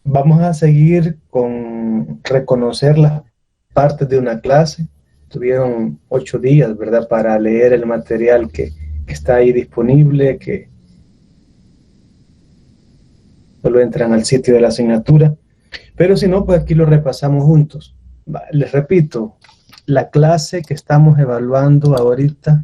Vamos a seguir con reconocer las partes de una clase. Tuvieron 8 días, ¿verdad?, para leer el material que está ahí disponible, que solo entran al sitio de la asignatura. Pero si no, pues aquí lo repasamos juntos. Les repito, la clase que estamos evaluando ahorita,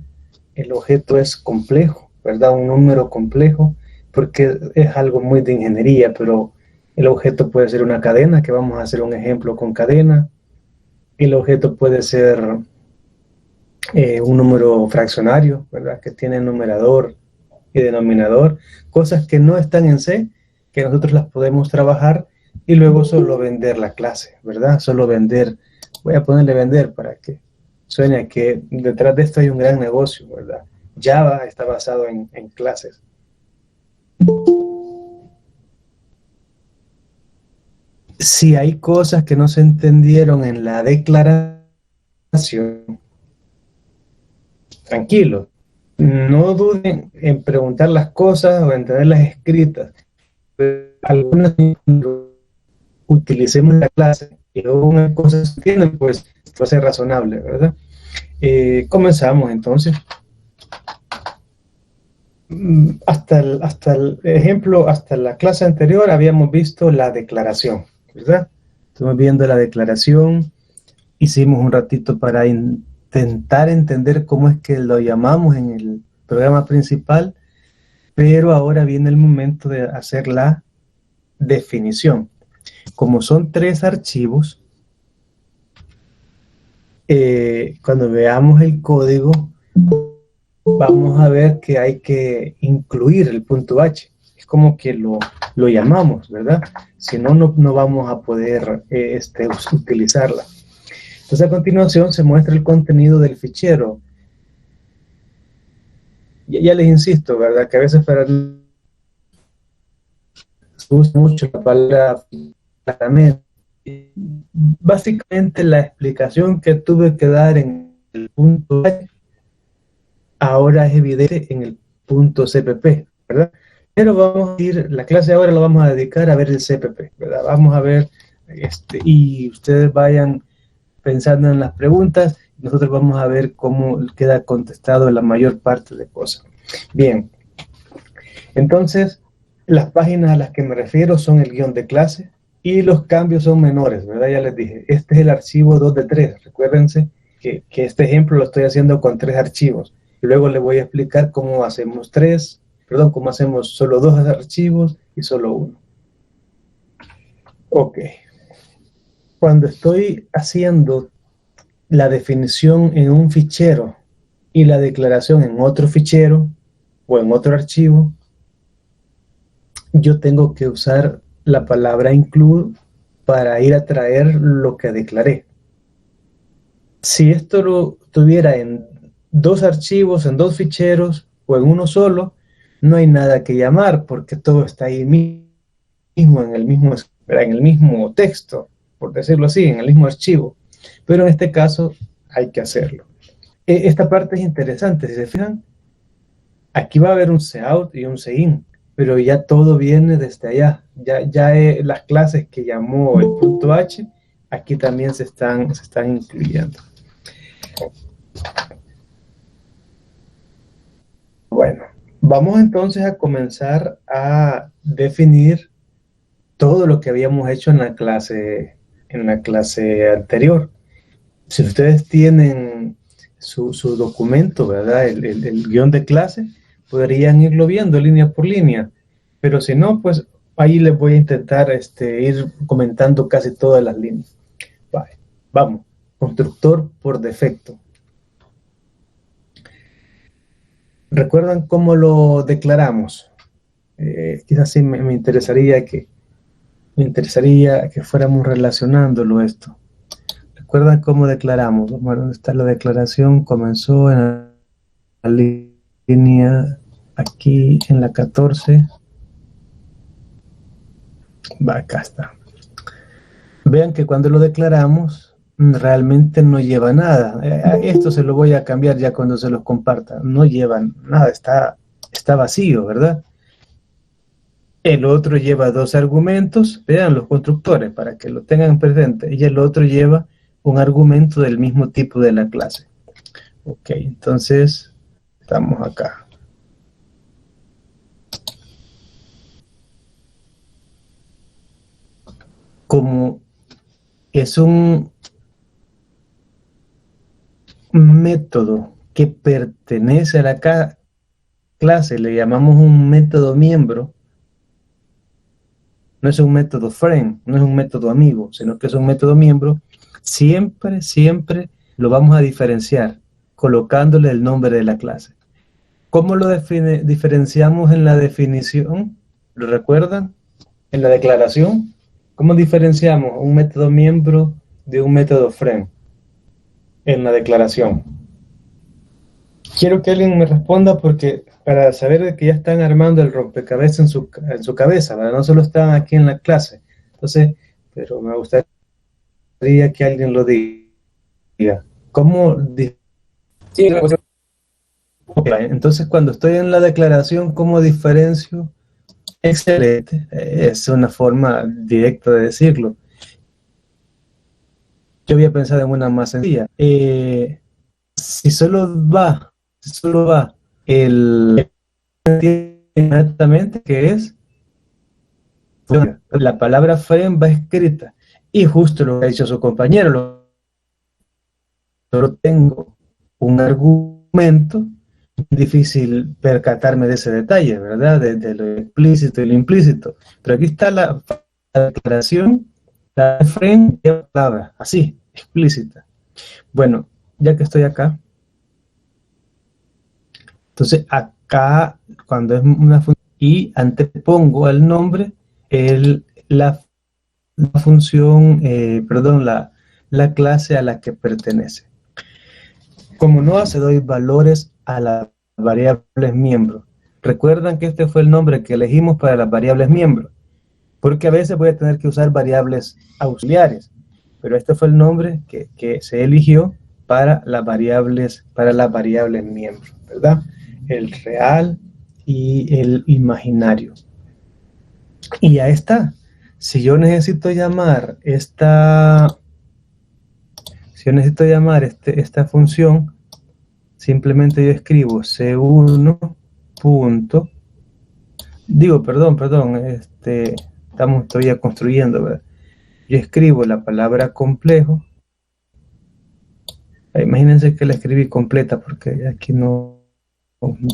el objeto es complejo, ¿verdad? Un número complejo, porque es algo muy de ingeniería, pero el objeto puede ser una cadena, que vamos a hacer un ejemplo con cadena. El objeto puede ser un número fraccionario, ¿verdad?, que tiene numerador y denominador, cosas que no están en C, que nosotros las podemos trabajar y luego solo vender la clase, ¿verdad? Solo vender, voy a ponerle vender para que suene que detrás de esto hay un gran negocio, ¿verdad? Java está basado en clases. Si hay cosas que no se entendieron en la declaración, tranquilo, no duden en preguntar las cosas o en tenerlas escritas. Pero algunas utilicemos la clase y luego unas cosas se entienden, pues va a ser razonable, ¿verdad? Comenzamos entonces. Hasta el ejemplo, hasta la clase anterior habíamos visto la declaración, ¿verdad? Estamos viendo la declaración, hicimos un ratito para intentar entender cómo es que lo llamamos en el programa principal, pero ahora viene el momento de hacer la definición. Como son 3 archivos, cuando veamos el código, vamos a ver que hay que incluir el punto H. Es como que lo llamamos, ¿verdad? Si no, no vamos a poder utilizarla. Entonces, a continuación se muestra el contenido del fichero. Ya les insisto, ¿verdad?, que a veces para se usa mucho la palabra claramente. Básicamente la explicación que tuve que dar en el punto H ahora es evidente en el punto CPP, ¿verdad? Pero vamos a ir, la clase ahora la vamos a dedicar a ver el CPP, ¿verdad? Vamos a ver, y ustedes vayan pensando en las preguntas, nosotros vamos a ver cómo queda contestado la mayor parte de cosas. Bien, entonces, las páginas a las que me refiero son el guión de clase y los cambios son menores, ¿verdad? Ya les dije, este es el archivo 2 de 3. Recuérdense que este ejemplo lo estoy haciendo con 3 archivos. Y luego les voy a explicar cómo hacemos cómo hacemos solo 2 archivos y solo 1. Ok. Cuando estoy haciendo la definición en un fichero y la declaración en otro fichero o en otro archivo, yo tengo que usar la palabra include para ir a traer lo que declaré. Si esto lo tuviera en 2 archivos, en 2 ficheros o en uno solo, no hay nada que llamar porque todo está ahí mismo, en el mismo texto, por decirlo así, en el mismo archivo. Pero en este caso hay que hacerlo. Esta parte es interesante, si se fijan, aquí va a haber un cout y un cin, pero ya todo viene desde allá. Ya las clases que llamó el punto H, aquí también se están incluyendo. Bueno, vamos entonces a comenzar a definir todo lo que habíamos hecho en la clase anterior. Si ustedes tienen su documento, ¿verdad?, el guión de clase, podrían irlo viendo línea por línea, pero si no, pues ahí les voy a intentar ir comentando casi todas las líneas. Vale. Vamos, constructor por defecto. ¿Recuerdan cómo lo declaramos? Quizás sí me interesaría que fuéramos relacionándolo esto. ¿Recuerdan cómo declaramos? Vamos a ver dónde está la declaración. Comenzó en la línea aquí en la 14. Va, acá está. Vean que cuando lo declaramos realmente no lleva nada. Esto se lo voy a cambiar ya cuando se los comparta. No lleva nada, está vacío, ¿verdad? El otro lleva dos argumentos, vean los constructores para que lo tengan presente, y el otro lleva un argumento del mismo tipo de la clase. Ok, entonces estamos acá. Como es un método que pertenece a la clase, le llamamos un método miembro. No es un método friend, no es un método amigo, sino que es un método miembro. Siempre lo vamos a diferenciar colocándole el nombre de la clase. ¿Cómo lo diferenciamos en la definición? ¿Lo recuerdan? En la declaración. ¿Cómo diferenciamos un método miembro de un método friend? En la declaración. Quiero que alguien me responda porque para saber de que ya están armando el rompecabezas en su cabeza, ¿verdad? No solo están aquí en la clase. Entonces, pero me gustaría que alguien lo diga. ¿Cómo? Sí, okay. Entonces, cuando estoy en la declaración, ¿cómo diferencio? Excelente, es una forma directa de decirlo. Yo había pensado en una más sencilla. Si solo va el inmediatamente que es la palabra friend va escrita y justo lo que ha dicho su compañero, solo tengo un argumento, difícil percatarme de ese detalle, ¿verdad? De lo explícito y lo implícito, pero aquí está la declaración, la friend y la palabra, así, explícita. Bueno, ya que estoy acá, entonces acá cuando es una función y antepongo al nombre la función, perdón, la clase a la que pertenece. Como no hace, doy valores a las variables miembros. Recuerdan que este fue el nombre que elegimos para las variables miembros, porque a veces voy a tener que usar variables auxiliares, pero este fue el nombre que se eligió para las variables miembros, ¿verdad? El real y el imaginario. Y ya está. Si yo necesito llamar esta función, simplemente yo escribo C1 punto, estamos todavía construyendo, ¿verdad? Yo escribo la palabra complejo. Imagínense que la escribí completa porque aquí no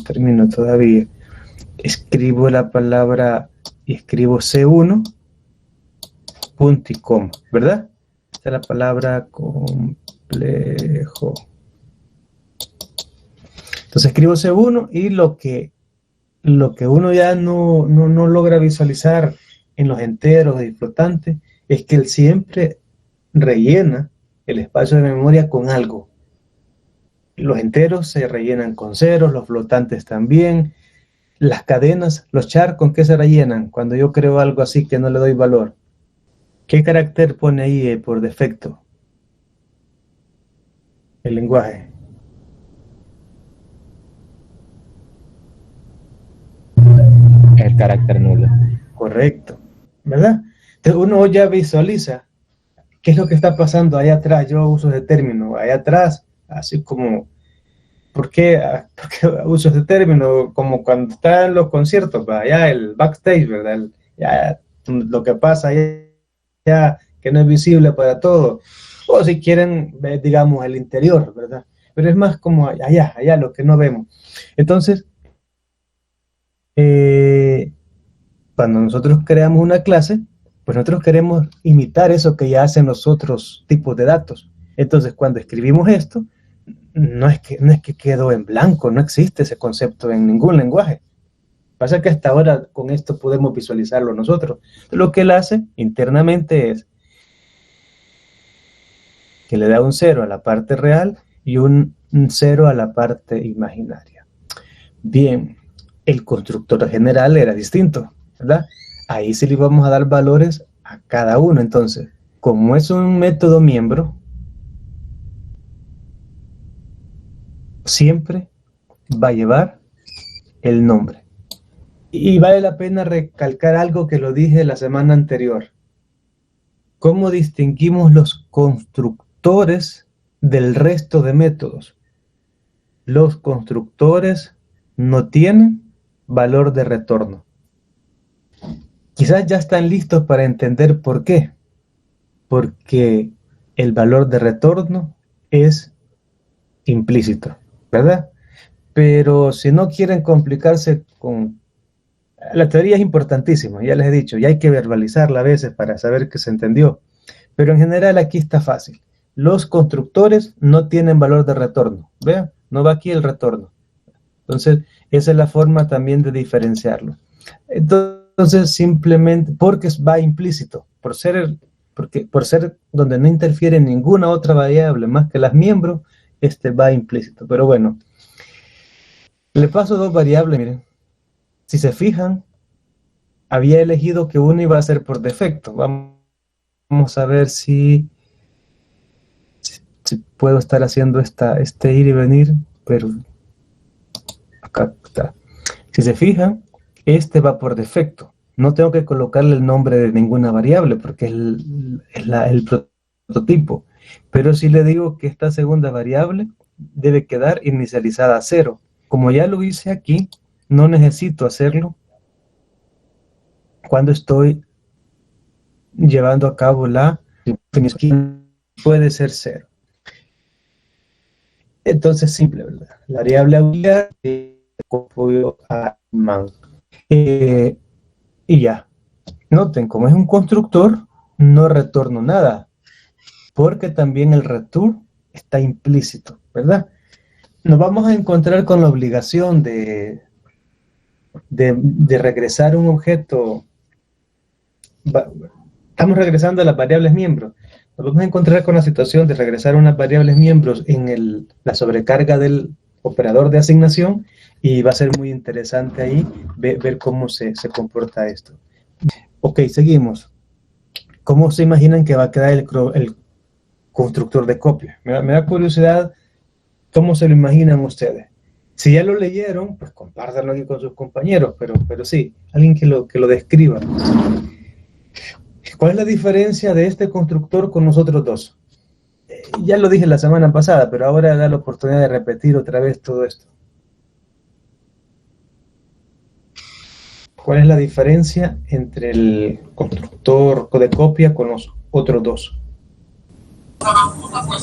termino todavía. Escribo la palabra y escribo C1 punto y coma, ¿verdad? Esta es la palabra complejo. Entonces escribo C1 y lo que uno ya no logra visualizar en los enteros y flotantes es que él siempre rellena el espacio de memoria con algo. Los enteros se rellenan con ceros, los flotantes también, las cadenas, los char, ¿con qué se rellenan? Cuando yo creo algo así que no le doy valor. ¿Qué carácter pone ahí por defecto el lenguaje? El carácter nulo. Correcto, ¿verdad? Entonces uno ya visualiza qué es lo que está pasando allá atrás. Yo uso ese término, allá atrás, así como, ¿por qué uso ese término? Como cuando está en los conciertos, allá el backstage, ¿verdad? Ya, lo que pasa allá, que no es visible para todos. O si quieren, digamos, el interior, ¿verdad? Pero es más como allá, lo que no vemos. Entonces, cuando nosotros creamos una clase, pues nosotros queremos imitar eso que ya hacen los otros tipos de datos. Entonces, cuando escribimos esto, no es que quedó en blanco, no existe ese concepto en ningún lenguaje. Pasa que hasta ahora con esto podemos visualizarlo nosotros. Lo que él hace internamente es que le da un 0 a la parte real y un 0 a la parte imaginaria. Bien, el constructor general era distinto, ¿verdad? Ahí sí le vamos a dar valores a cada uno. Entonces, como es un método miembro, siempre va a llevar el nombre. Y vale la pena recalcar algo que lo dije la semana anterior. ¿Cómo distinguimos los constructores del resto de métodos? Los constructores no tienen valor de retorno. Quizás ya están listos para entender por qué. Porque el valor de retorno es implícito, ¿verdad? Pero si no quieren complicarse con... La teoría es importantísima, ya les he dicho, y hay que verbalizarla a veces para saber que se entendió. Pero en general aquí está fácil. Los constructores no tienen valor de retorno. Vean, no va aquí el retorno. Entonces, esa es la forma también de diferenciarlo. Entonces, simplemente, porque va implícito, por ser donde no interfiere ninguna otra variable más que las miembros, va implícito. Pero bueno, le paso dos variables, miren. Si se fijan, había elegido que uno iba a ser por defecto. Vamos a ver si puedo estar haciendo este ir y venir, pero acá está. Si se fijan, este va por defecto. No tengo que colocarle el nombre de ninguna variable porque es el prototipo. Pero si le digo que esta segunda variable debe quedar inicializada a 0. Como ya lo hice aquí, no necesito hacerlo cuando estoy llevando a cabo la definición. Puede ser 0. Entonces, simple, ¿verdad? La variable auxiliar copio a man. Y ya. Noten, como es un constructor, no retorno nada, porque también el return está implícito, ¿verdad? Nos vamos a encontrar con la obligación de regresar un objeto. Estamos regresando a las variables miembros. Nos vamos a encontrar con la situación de regresar unas variables miembros en la sobrecarga del operador de asignación, y va a ser muy interesante ahí ver cómo se comporta esto. Ok, seguimos. ¿Cómo se imaginan que va a quedar el constructor de copia? Me da curiosidad cómo se lo imaginan ustedes. Si ya lo leyeron, pues compártanlo aquí con sus compañeros, pero sí, alguien que lo describa. ¿Cuál es la diferencia de este constructor con los otros dos? Ya lo dije la semana pasada, pero ahora da la oportunidad de repetir otra vez todo esto. ¿Cuál es la diferencia entre el constructor de copia con los otros dos?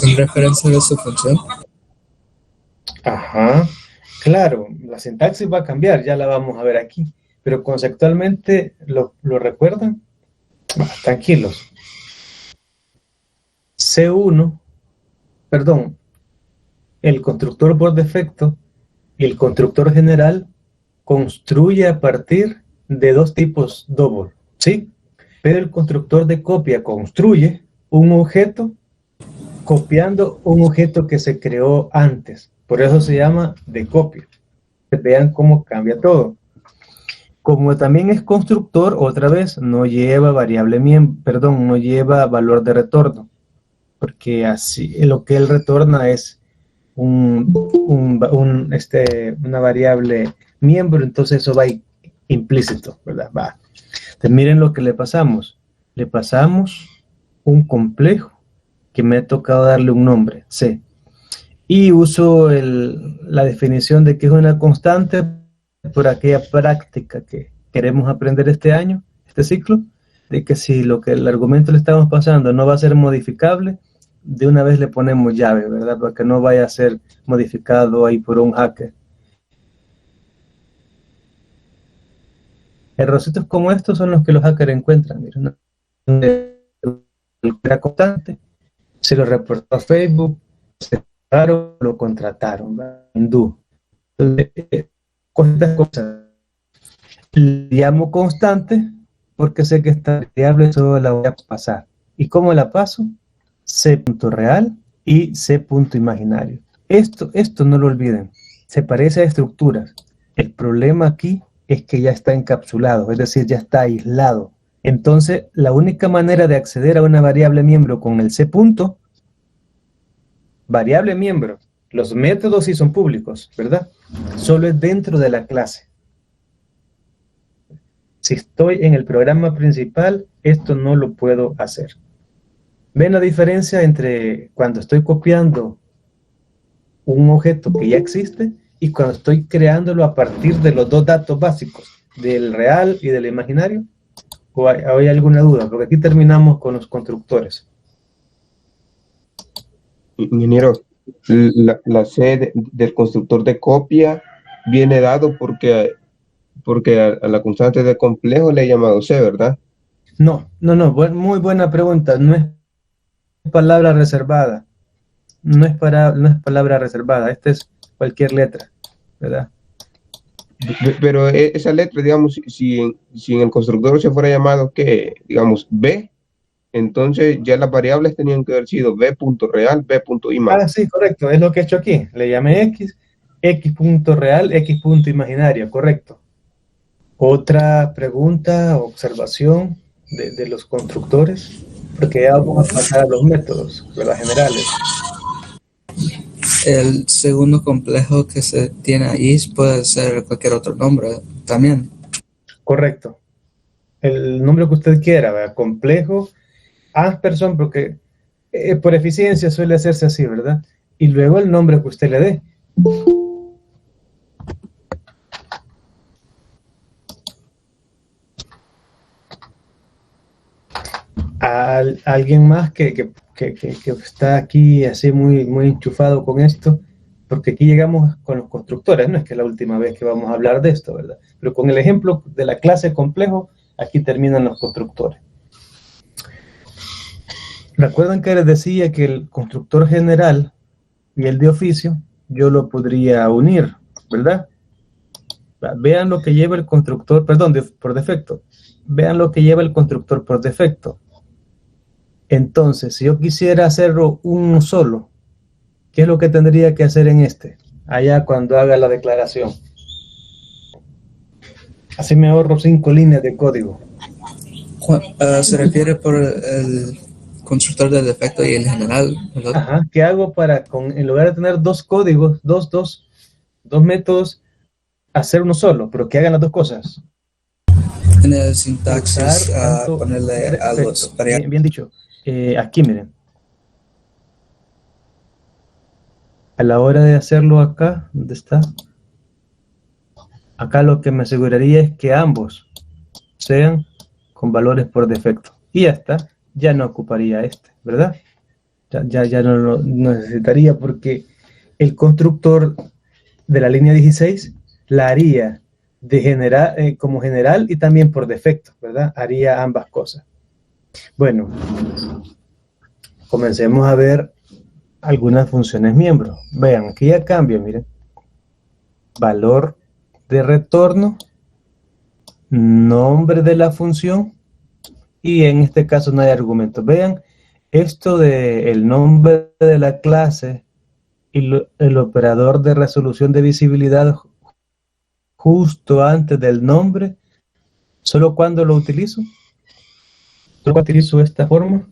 En referencia de su función. Ajá, claro, la sintaxis va a cambiar, ya la vamos a ver aquí, pero conceptualmente, ¿lo recuerdan? Tranquilos. C1, perdón, el constructor por defecto y el constructor general construye a partir de dos tipos double, ¿sí? Pero el constructor de copia construye un objeto copiando un objeto que se creó antes. Por eso se llama de copia. Vean cómo cambia todo. Como también es constructor, otra vez no lleva variable no lleva valor de retorno, porque así lo que él retorna es una variable miembro, entonces eso va implícito, ¿verdad? Va. Entonces miren lo que le pasamos. Le pasamos un complejo que me ha tocado darle un nombre, C. Y uso la definición de que es una constante por aquella práctica que queremos aprender este año, este ciclo, de que si el argumento le estamos pasando no va a ser modificable, de una vez le ponemos llave, ¿verdad? Para que no vaya a ser modificado ahí por un hacker. Errorcitos como estos son los que los hackers encuentran. Miren, era constante, se lo reportó a Facebook, se lo contrataron, hindú. Entonces, con estas cosas, le llamo constante porque sé que esta variable solo la voy a pasar. ¿Y cómo la paso? C.real y C.imaginario. Esto no lo olviden, se parece a estructuras. El problema aquí es que ya está encapsulado, es decir, ya está aislado. Entonces, la única manera de acceder a una variable miembro con el C. Variable miembro, los métodos sí son públicos, ¿verdad? Solo es dentro de la clase. Si estoy en el programa principal, esto no lo puedo hacer. ¿Ven la diferencia entre cuando estoy copiando un objeto que ya existe y cuando estoy creándolo a partir de los dos datos básicos, del real y del imaginario? ¿O hay alguna duda? Porque aquí terminamos con los constructores. Ingeniero, la C del constructor de copia viene dado porque a la constante de complejo le he llamado C, ¿verdad? No, muy buena pregunta. No es palabra reservada. No es palabra reservada. Esta es cualquier letra, ¿verdad? Pero esa letra, digamos, si en el constructor se fuera llamado que, digamos, B, entonces ya las variables tenían que haber sido B.real, B.imagen. Sí, correcto. Es lo que he hecho aquí. Le llamé X, X.real, X.imaginario, correcto. Otra pregunta, observación de los constructores, porque ya vamos a pasar a los métodos, ¿verdad? Generales. El segundo complejo que se tiene ahí puede ser cualquier otro nombre también. Correcto. El nombre que usted quiera, ¿verdad? Complejo, Ampersand, porque por eficiencia suele hacerse así, ¿verdad? Y luego el nombre que usted le dé. Alguien más que está aquí así muy enchufado con esto, porque aquí llegamos con los constructores, no es que es la última vez que vamos a hablar de esto, ¿verdad? Pero con el ejemplo de la clase complejo, aquí terminan los constructores. Recuerdan que les decía que el constructor general y el de oficio, yo lo podría unir, ¿verdad? Vean lo que lleva el constructor, por defecto. Vean lo que lleva el constructor por defecto. Entonces, si yo quisiera hacerlo uno solo, ¿qué es lo que tendría que hacer en este? Allá cuando haga la declaración. Así me ahorro 5 líneas de código. Se refiere por el constructor de defecto y el general, ¿verdad? Ajá. ¿Qué hago para, en lugar de tener dos códigos, dos métodos, hacer uno solo, pero que hagan las dos cosas? En el sintaxis, ponerle a los variables. Bien dicho. Aquí, miren. A la hora de hacerlo acá, ¿dónde está? Acá lo que me aseguraría es que ambos sean con valores por defecto. Y ya está, ya no ocuparía este, ¿verdad? Ya no lo necesitaría porque el constructor de la línea 16 la haría como general y también por defecto, ¿verdad? Haría ambas cosas. Bueno, comencemos a ver algunas funciones miembros. Vean, aquí ya cambia, miren. Valor de retorno, nombre de la función, y en este caso no hay argumentos. Vean, esto de el nombre de la clase y el operador de resolución de visibilidad justo antes del nombre, ¿solo cuando lo utilizo? Solo utilizo esta forma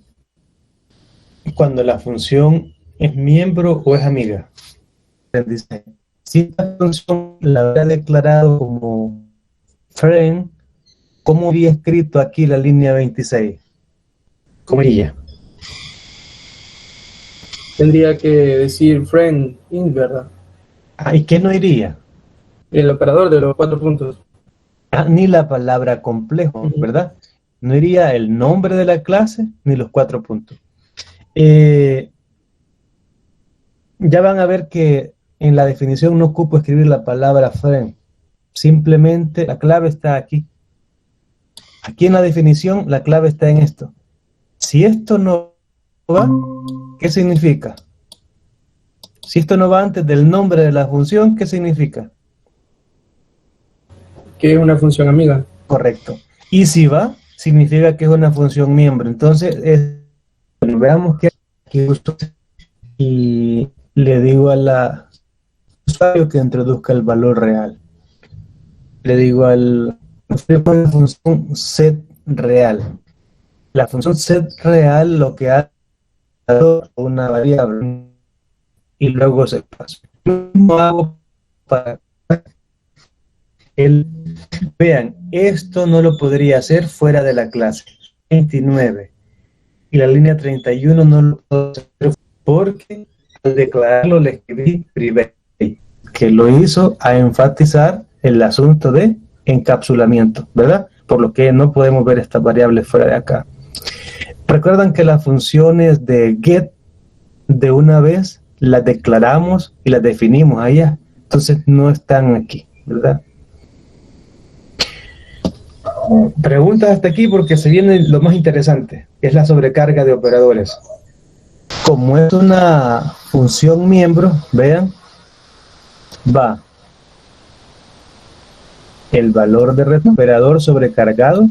cuando la función es miembro o es amiga. Dice, si esta función la hubiera declarado como friend, ¿cómo había escrito aquí la línea 26? ¿Cómo iría? Tendría que decir friend int, ¿verdad? ¿Y qué no iría? El operador de los 4 puntos. Ni la palabra complejo, ¿verdad? No iría el nombre de la clase ni los 4 puntos. Ya van a ver que en la definición no ocupo escribir la palabra friend. Simplemente la clave está aquí. Aquí en la definición la clave está en esto. Si esto no va, ¿qué significa? Si esto no va antes del nombre de la función, ¿qué significa? Que es una función amiga. Correcto. Y si va, significa que es una función miembro. Entonces, bueno, veamos que aquí uso y le digo a la usuario que introduzca el valor real. Le digo al la función set real. La función set real lo que hace es una variable y luego se pasa. Lo mismo hago para Vean, esto no lo podría hacer fuera de la clase 29 y la línea 31 no lo puedo hacer porque al declararlo le escribí private, que lo hizo a enfatizar el asunto de encapsulamiento, ¿verdad? Por lo que no podemos ver estas variables fuera de acá. Recuerdan que las funciones de get de una vez las declaramos y las definimos allá, entonces no están aquí, ¿verdad? Preguntas hasta aquí porque se viene lo más interesante, que es la sobrecarga de operadores. Como es una función miembro, vean, va el valor de operador sobrecargado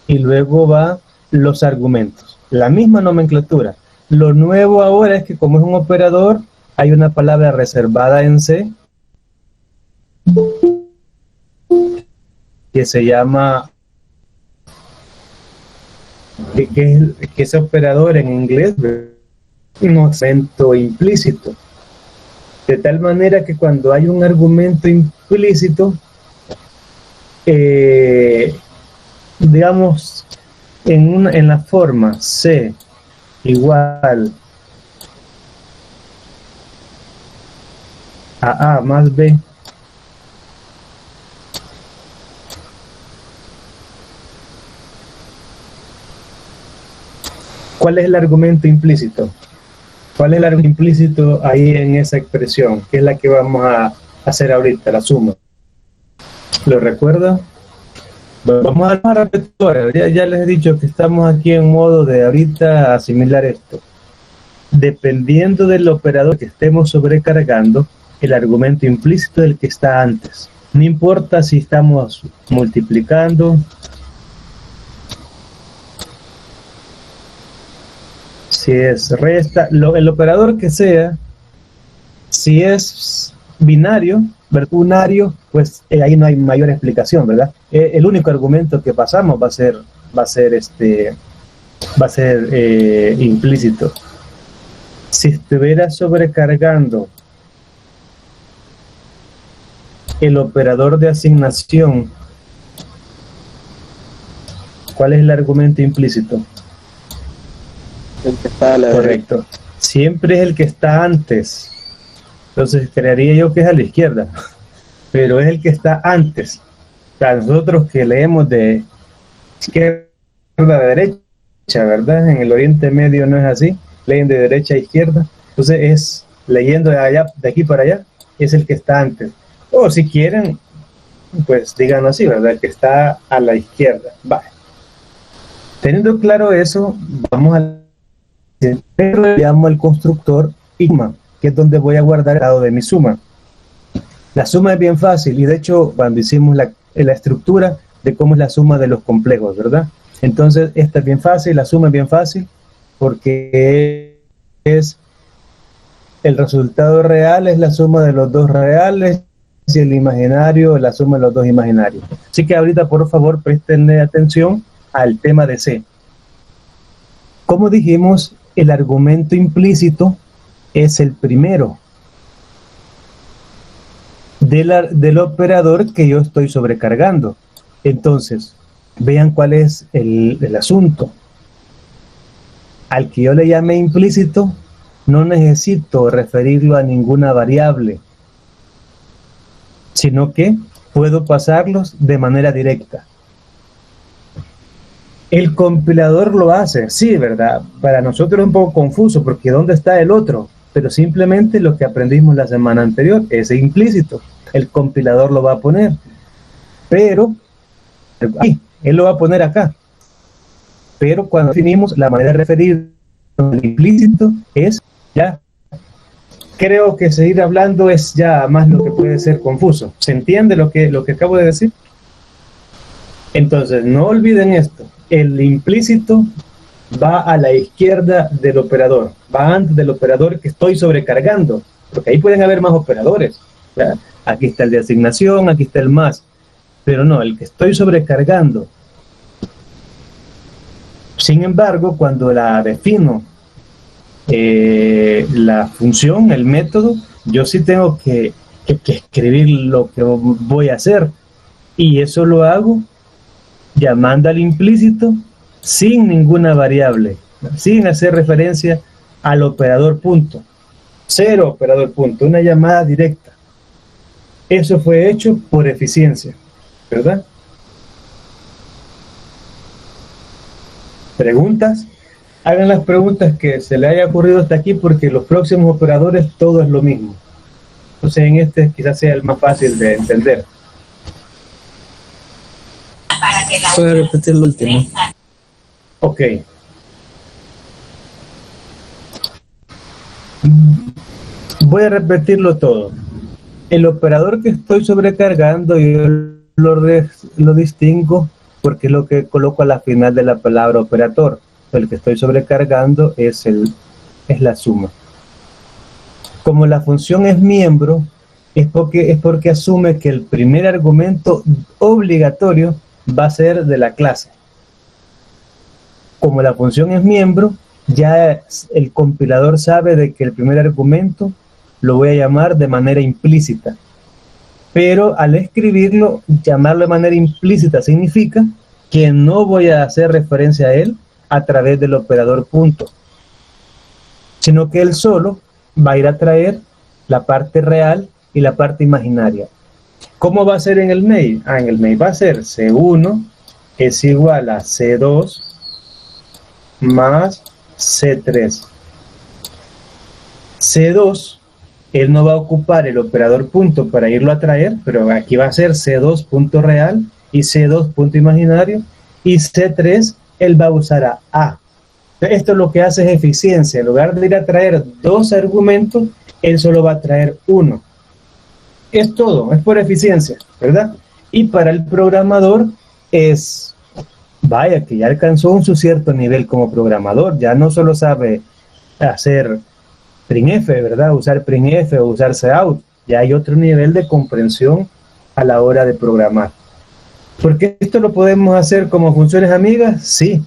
y luego va los argumentos. La misma nomenclatura. Lo nuevo ahora es que como es un operador, hay una palabra reservada en C que se llama, que ese operador en inglés un argumento implícito, de tal manera que cuando hay un argumento implícito, digamos, en la forma C igual a A más B, ¿cuál es el argumento implícito? ¿Cuál es el argumento implícito ahí en esa expresión? Que es la que vamos a hacer ahorita, la suma. ¿Lo recuerda? Vamos a repetir. Ya les he dicho que estamos aquí en modo de ahorita asimilar esto. Dependiendo del operador que estemos sobrecargando, el argumento implícito es el que está antes. No importa si estamos multiplicando, si es resta, el operador que sea, si es binario, unario, pues ahí no hay mayor explicación, ¿verdad? El único argumento que pasamos va a ser implícito. Si estuviera sobrecargando el operador de asignación, ¿cuál es el argumento implícito? El que está a la Correcto. derecha. Siempre es el que está antes. Entonces creería yo que es a la izquierda, pero es el que está antes. O sea, nosotros que leemos de izquierda a derecha, ¿verdad? En el Oriente Medio no es así, leen de derecha a izquierda. Entonces es leyendo de allá, de aquí para allá, es el que está antes. O si quieren, pues digan así, ¿verdad? El que está a la izquierda. Vale. Teniendo claro eso, vamos a pero llamo al constructor suma, que es donde voy a guardar el lado de mi suma. La suma es bien fácil y de hecho cuando hicimos la estructura de cómo es la suma de los complejos, ¿verdad? Entonces esta es bien fácil, la suma es bien fácil porque es el resultado real es la suma de los dos reales y el imaginario la suma de los dos imaginarios. Así que ahorita por favor prestenle atención al tema de C. Como dijimos, el argumento implícito es el primero del operador que yo estoy sobrecargando. Entonces, vean cuál es el asunto. Al que yo le llame implícito, no necesito referirlo a ninguna variable, sino que puedo pasarlos de manera directa. El compilador lo hace, sí, ¿verdad? Para nosotros es un poco confuso porque ¿dónde está el otro? Pero simplemente lo que aprendimos la semana anterior, ese implícito, el compilador lo va a poner. Pero, aquí, él lo va a poner acá. Pero cuando definimos la manera de referir al implícito es ya. Creo que seguir hablando es ya más lo que puede ser confuso. ¿Se entiende lo que acabo de decir? Entonces, no olviden esto. El implícito va a la izquierda del operador, va antes del operador que estoy sobrecargando, porque ahí pueden haber más operadores, ¿verdad? Aquí está el de asignación, aquí está el más, pero no, el que estoy sobrecargando. Sin embargo, cuando la defino, la función, el método, yo sí tengo que escribir lo que voy a hacer. Y eso lo hago llamando al implícito sin ninguna variable, sin hacer referencia al operador punto. Cero operador punto, una llamada directa. Eso fue hecho por eficiencia, ¿verdad? ¿Preguntas? Hagan las preguntas que se les haya ocurrido hasta aquí, porque los próximos operadores todo es lo mismo. Entonces en este quizás sea el más fácil de entender. ¿Puede repetir lo último? Ok. Voy a repetirlo todo. El operador que estoy sobrecargando yo lo distingo porque es lo que coloco a la final de la palabra operator. El que estoy sobrecargando es la suma. Como la función es miembro, es porque asume que el primer argumento obligatorio va a ser de la clase. Como la función es miembro, ya el compilador sabe de que el primer argumento lo voy a llamar de manera implícita. Pero al escribirlo, llamarlo de manera implícita significa que no voy a hacer referencia a él a través del operador punto, sino que él solo va a ir a traer la parte real y la parte imaginaria. ¿Cómo va a ser en el mail? En el mail va a ser C1 es igual a C2 más C3. C2, él no va a ocupar el operador punto para irlo a traer, pero aquí va a ser C2 punto real y C2 punto imaginario, y C3 él va a usar a. Esto lo que hace es eficiencia. En lugar de ir a traer dos argumentos, él solo va a traer uno. Es todo, es por eficiencia, ¿verdad? Y para el programador es, vaya, que ya alcanzó un cierto nivel como programador, ya no solo sabe hacer printf, ¿verdad? Usar printf o usar cout, ya hay otro nivel de comprensión a la hora de programar. ¿Porque esto lo podemos hacer como funciones amigas? Sí.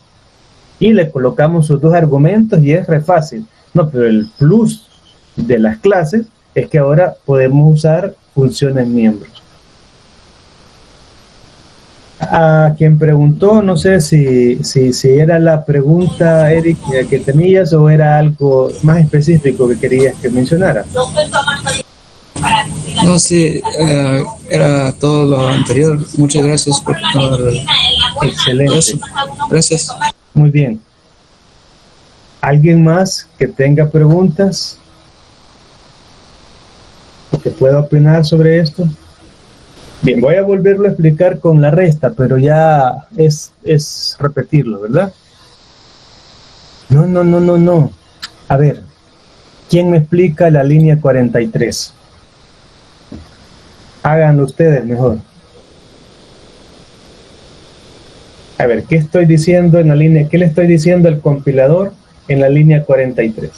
Y le colocamos sus dos argumentos y es re fácil. No, pero el plus de las clases es que ahora podemos usar funciones miembros. A quien preguntó, no sé si era la pregunta, Eric, que tenías o era algo más específico que querías que mencionara. No, sí, era todo lo anterior. Muchas gracias por Excelente. eso. Gracias. Muy bien. ¿Alguien más que tenga preguntas o que pueda opinar sobre esto? Bien, voy a volverlo a explicar con la resta, pero ya es repetirlo, ¿verdad? No. A ver, ¿quién me explica la línea 43? Háganlo ustedes mejor. A ver, ¿qué estoy diciendo en la línea? ¿Qué le estoy diciendo al compilador en la línea 43?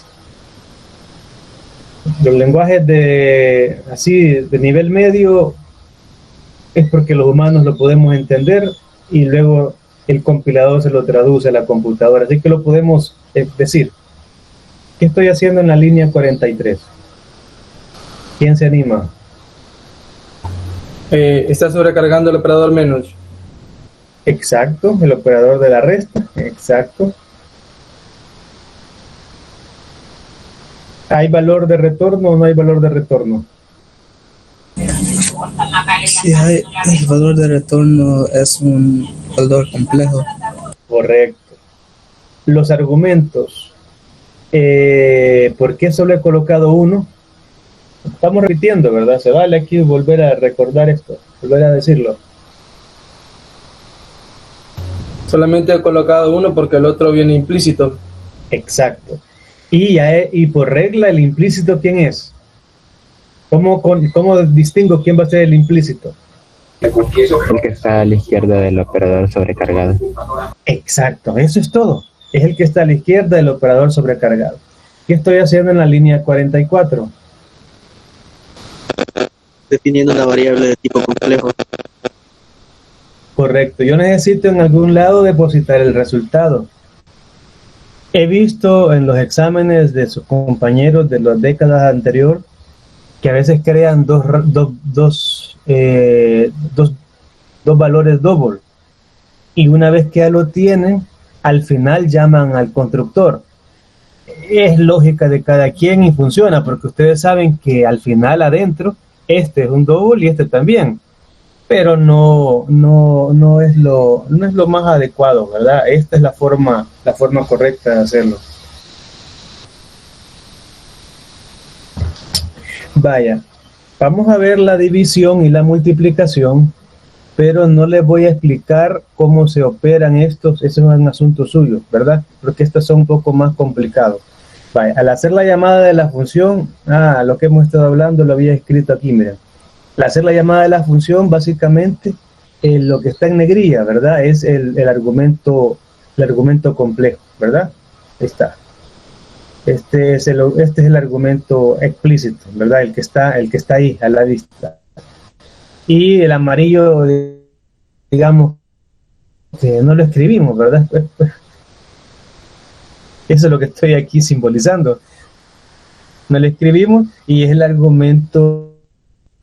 Los lenguajes de nivel medio es porque los humanos lo podemos entender y luego el compilador se lo traduce a la computadora, así que lo podemos decir. ¿Qué estoy haciendo en la línea 43? ¿Quién se anima? Está sobrecargando el operador menos. Exacto, el operador de la resta, exacto. ¿Hay valor de retorno o no hay valor de retorno? Sí, el valor de retorno es un valor complejo. Correcto. Los argumentos. ¿Por qué solo he colocado uno? Estamos repitiendo, ¿verdad? Se vale aquí volver a recordar esto, volver a decirlo. Solamente he colocado uno porque el otro viene implícito. Exacto. Y por regla, el implícito, ¿quién es? ¿Cómo distingo quién va a ser el implícito? El que está a la izquierda del operador sobrecargado. Exacto, eso es todo. Es el que está a la izquierda del operador sobrecargado. ¿Qué estoy haciendo en la línea 44? Definiendo una variable de tipo complejo. Correcto, yo necesito en algún lado depositar el resultado. He visto en los exámenes de sus compañeros de las décadas anteriores que a veces crean dos dos valores double. Y una vez que ya lo tienen, al final llaman al constructor. Es lógica de cada quien y funciona, porque ustedes saben que al final adentro, este es un double y este también. Pero no es lo más adecuado, ¿verdad? Esta es la forma correcta de hacerlo. Vaya, vamos a ver la división y la multiplicación, pero no les voy a explicar cómo se operan estos, eso es un asunto suyo, ¿verdad? Porque estos son un poco más complicados. Vaya, al hacer la llamada de la función, lo que hemos estado hablando lo había escrito aquí, miren. Al hacer la llamada de la función, básicamente, lo que está en negrilla, ¿verdad? Es el argumento complejo, ¿verdad? Ahí está. Este es el argumento explícito, ¿verdad? El que está ahí a la vista. Y el amarillo, digamos, que no lo escribimos, ¿verdad? Eso es lo que estoy aquí simbolizando. No lo escribimos y es el argumento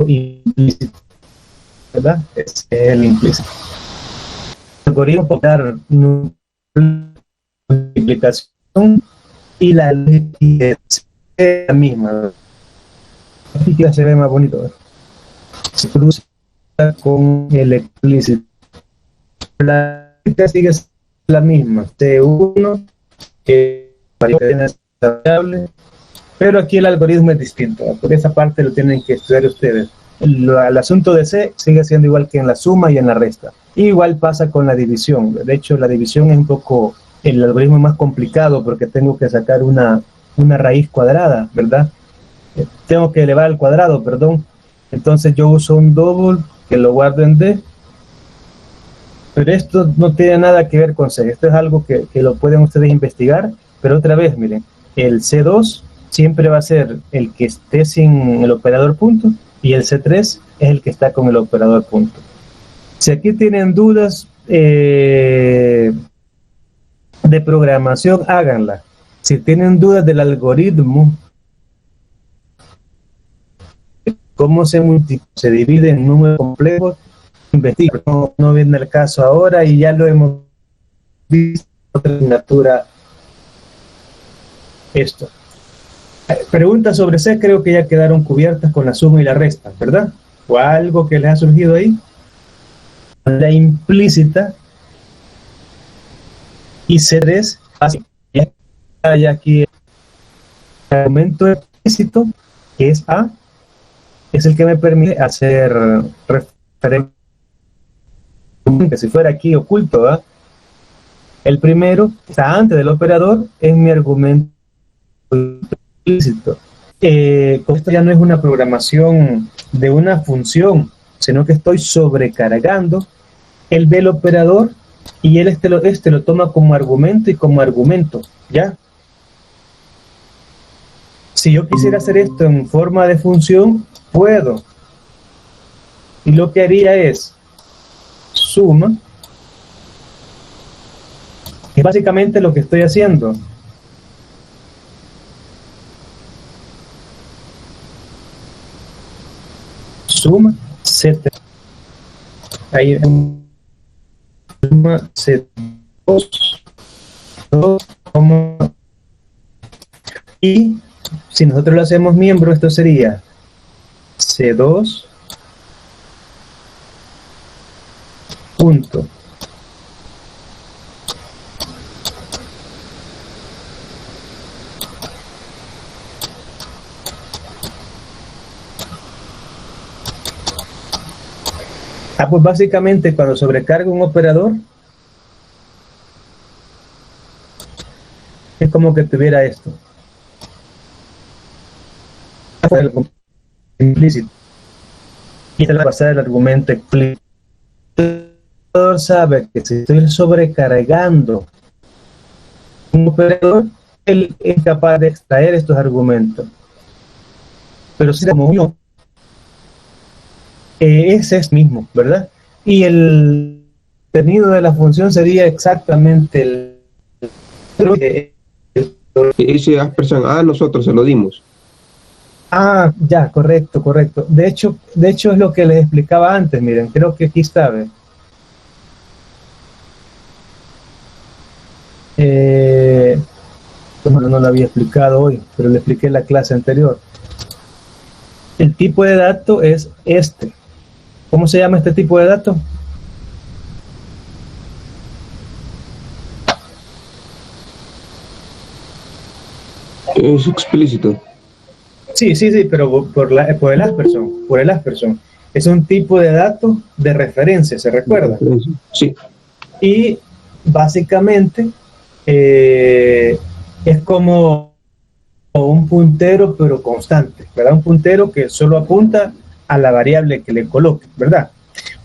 implícito, ¿verdad? Es el implícito. El algoritmo puede dar multiplicación y la lógica es la misma. La lógica se ve más bonito, ¿verdad? Se cruza con el explícito. La lógica sigue siendo la misma. T1 que es variable, pero aquí el algoritmo es distinto. Por esa parte lo tienen que estudiar ustedes. El asunto de C sigue siendo igual que en la suma y en la resta. Igual pasa con la división. De hecho, la división es un poco el algoritmo más complicado porque tengo que sacar una raíz cuadrada, ¿verdad? Tengo que elevar al cuadrado, perdón. Entonces yo uso un double que lo guardo en D. Pero esto no tiene nada que ver con C. Esto es algo que lo pueden ustedes investigar. Pero otra vez, miren, el C2 siempre va a ser el que esté sin el operador punto y el C3 es el que está con el operador punto. Si aquí tienen dudas de programación, háganla. Si tienen dudas del algoritmo, cómo se divide en números complejos, investiga. No viene el caso ahora y ya lo hemos visto en otra asignatura. Esto. Preguntas sobre C creo que ya quedaron cubiertas con la suma y la resta, ¿verdad? ¿O algo que les ha surgido ahí? La implícita y C3 así. Ya aquí el argumento explícito, que es A, es el que me permite hacer referencia, que si fuera aquí oculto, ¿verdad? El primero está antes del operador, es mi argumento explícito. Con esto ya no es una programación de una función, sino que estoy sobrecargando el del operador y él este lo toma como argumento y como argumento, ¿ya? Si yo quisiera hacer esto en forma de función, puedo. Y lo que haría es suma, que es básicamente lo que estoy haciendo. Suma C3. Ahí suma C2. Y si nosotros lo hacemos miembro, esto sería C2 punto pues básicamente cuando sobrecargo un operador es como que tuviera esto implícito y te va a pasar el argumento explícito. El operador sabe que si estoy sobrecargando un operador, él es capaz de extraer estos argumentos, pero si como uno ese es mismo, ¿verdad? Y el contenido de la función sería exactamente ese aspersan nosotros se lo dimos. Ya, correcto. De hecho es lo que les explicaba antes, miren, creo que aquí está, ¿ve? Bueno, no lo había explicado hoy, pero lo expliqué en la clase anterior. El tipo de dato es este. ¿Cómo se llama este tipo de dato? Es explícito. Sí, pero por el Asperson. Es un tipo de dato de referencia, ¿se recuerda? Sí. Y básicamente es como un puntero, pero constante, ¿verdad? Un puntero que solo apunta a la variable que le coloque, ¿verdad?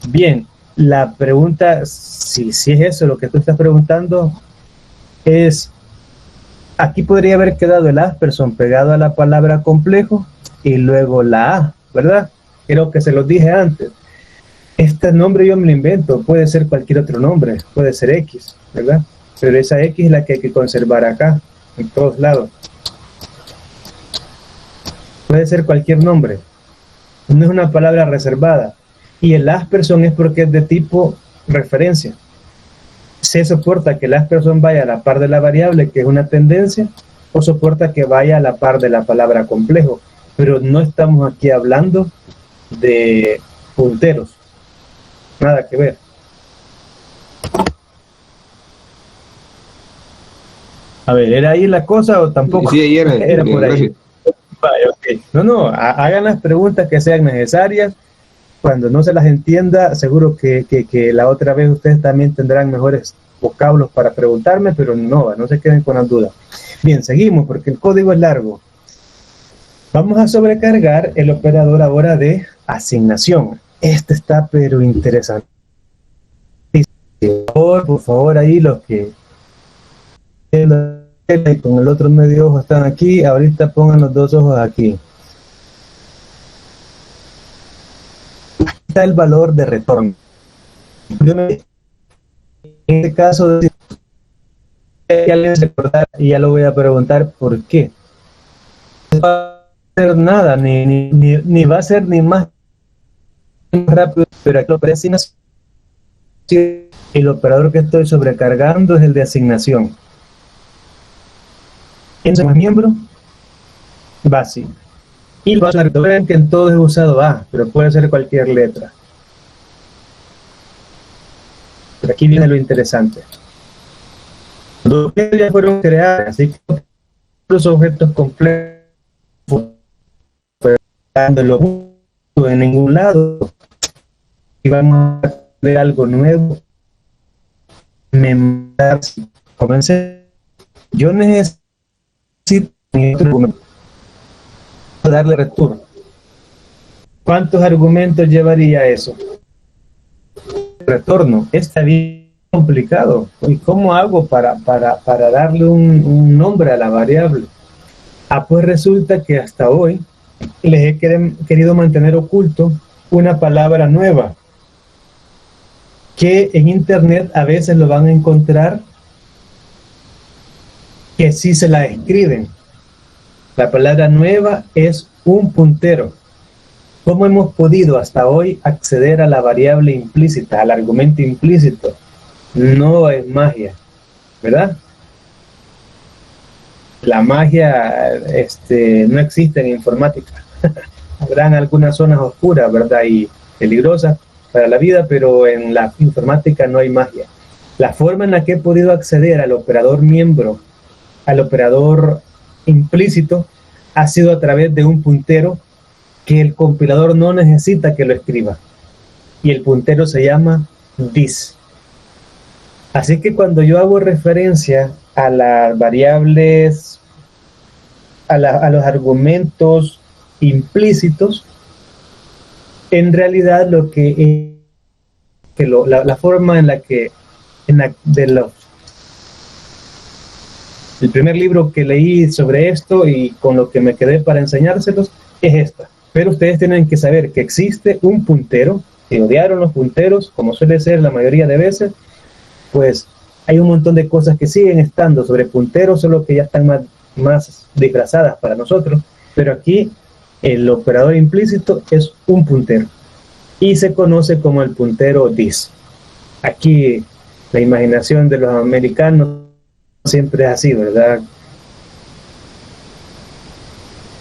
Bien, la pregunta, si es eso lo que tú estás preguntando, es, aquí podría haber quedado el Asperson pegado a la palabra complejo y luego la A, ¿verdad? Creo que se los dije antes. Este nombre yo me lo invento, puede ser cualquier otro nombre, puede ser X, ¿verdad? Pero esa X es la que hay que conservar acá, en todos lados. Puede ser cualquier nombre, no es una palabra reservada. Y el Asperson es porque es de tipo referencia. Se soporta que el Asperson vaya a la par de la variable, que es una tendencia, o soporta que vaya a la par de la palabra complejo. Pero no estamos aquí hablando de punteros. Nada que ver. A ver, ¿era ahí la cosa o tampoco? Sí, ahí era. Era por ahí. Gracias. Vale, okay. No, hagan las preguntas que sean necesarias. Cuando no se las entienda, seguro que la otra vez ustedes también tendrán mejores vocablos para preguntarme, pero no se queden con las dudas. Bien, seguimos porque el código es largo. Vamos a sobrecargar el operador ahora de asignación. Este está pero interesante. Por favor, ahí los que con el otro medio ojo están aquí, ahorita pongan los dos ojos aquí. Está el valor de retorno. En este caso, y ya lo voy a preguntar por qué. No va a hacer nada, ni va a ser ni más rápido, pero aquí lo asignación. El operador que estoy sobrecargando es el de asignación. En su miembro va así. Y vean que en todo es usado A, pero puede ser cualquier letra. Pero aquí viene lo interesante. Los objetos ya fueron creados, así que los objetos complejos en ningún lado. Y vamos a ver algo nuevo. Comencé. Yo necesito darle retorno. ¿Cuántos argumentos llevaría eso? Retorno. Está bien complicado. ¿Y cómo hago para darle un nombre a la variable? Pues resulta que hasta hoy les he querido mantener oculto una palabra nueva que en internet a veces lo van a encontrar que sí se la escriben. La palabra nueva es un puntero. ¿Cómo hemos podido hasta hoy acceder a la variable implícita, al argumento implícito? No es magia, ¿verdad? La magia no existe en informática. Habrán algunas zonas oscuras, ¿verdad? Y peligrosas para la vida, pero en la informática no hay magia. La forma en la que he podido acceder al operador miembro, al operador implícito, ha sido a través de un puntero que el compilador no necesita que lo escriba. Y el puntero se llama this. Así que cuando yo hago referencia a las variables, a los argumentos implícitos, en realidad lo que la forma en la que el primer libro que leí sobre esto y con lo que me quedé para enseñárselos es esta. Pero ustedes tienen que saber que existe un puntero. Si odiaron los punteros, como suele ser la mayoría de veces, pues hay un montón de cosas que siguen estando sobre punteros, solo que ya están más disfrazadas para nosotros. Pero aquí el operador implícito es un puntero y se conoce como el puntero this. Aquí la imaginación de los americanos siempre es así, ¿verdad?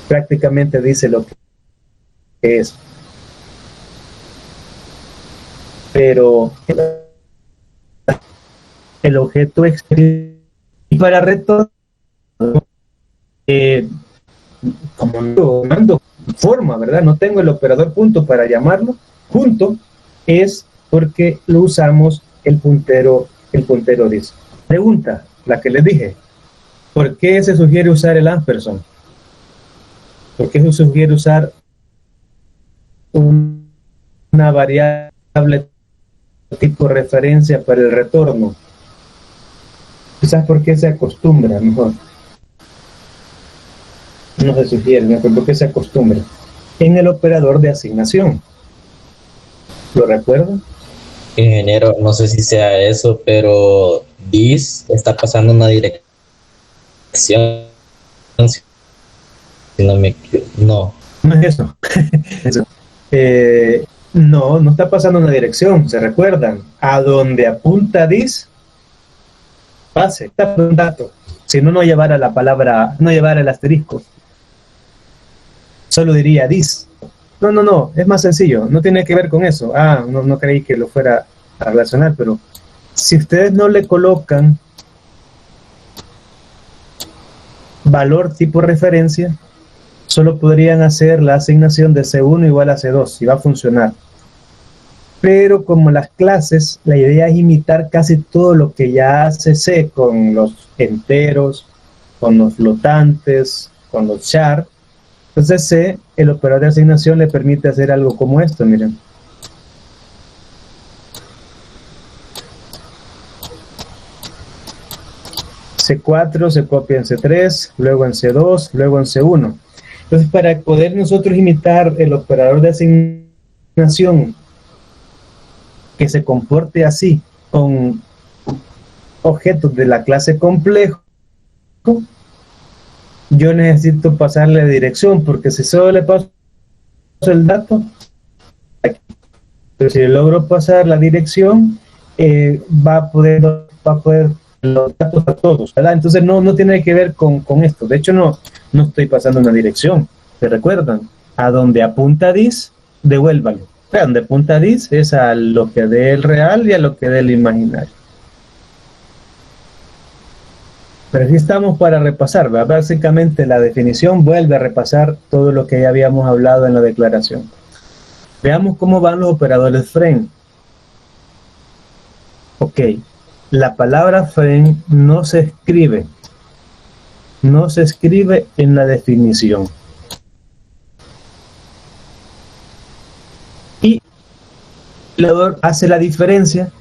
Prácticamente dice lo que es. Pero el objeto exterior, y para retorno, como no mando forma, ¿verdad? No tengo el operador punto para llamarlo punto, es porque lo usamos el puntero dis. Pregunta, la que les dije, ¿por qué se sugiere usar el ampersand? ¿Por qué se sugiere usar una variable tipo referencia para el retorno? Quizás porque se acostumbra mejor. No se sugiere, ¿no? Porque se acostumbra. En el operador de asignación. ¿Lo recuerdan? Ingeniero, no sé si sea eso, pero this está pasando una dirección. Si no me equivoco. No. No es eso. Eso. No está pasando una dirección. ¿Se recuerdan? A donde apunta this, pase. Está un dato. Si no llevara la palabra, no llevara el asterisco. Solo diría this. No, es más sencillo, no tiene que ver con eso. No creí que lo fuera a relacionar, pero si ustedes no le colocan valor tipo referencia, solo podrían hacer la asignación de C1 igual a C2 y va a funcionar. Pero como las clases, la idea es imitar casi todo lo que ya hace C con los enteros, con los flotantes, con los char. Entonces C, el operador de asignación le permite hacer algo como esto, miren. C4 se copia en C3, luego en C2, luego en C1. Entonces, para poder nosotros imitar el operador de asignación que se comporte así con objetos de la clase complejo, yo necesito pasarle dirección, porque si solo le paso el dato, pero si le logro pasar la dirección, va a poder los datos a todos, ¿verdad? Entonces no tiene que ver con esto. De hecho, no estoy pasando una dirección. ¿Se recuerdan? A donde apunta dis, devuélvalo. O sea, donde apunta dis es a lo que dé el real y a lo que dé el imaginario. Pero aquí estamos para repasar, ¿verdad? Básicamente la definición vuelve a repasar todo lo que ya habíamos hablado en la declaración. Veamos cómo van los operadores friend. Ok, la palabra friend no se escribe en la definición. Y el operador hace la diferencia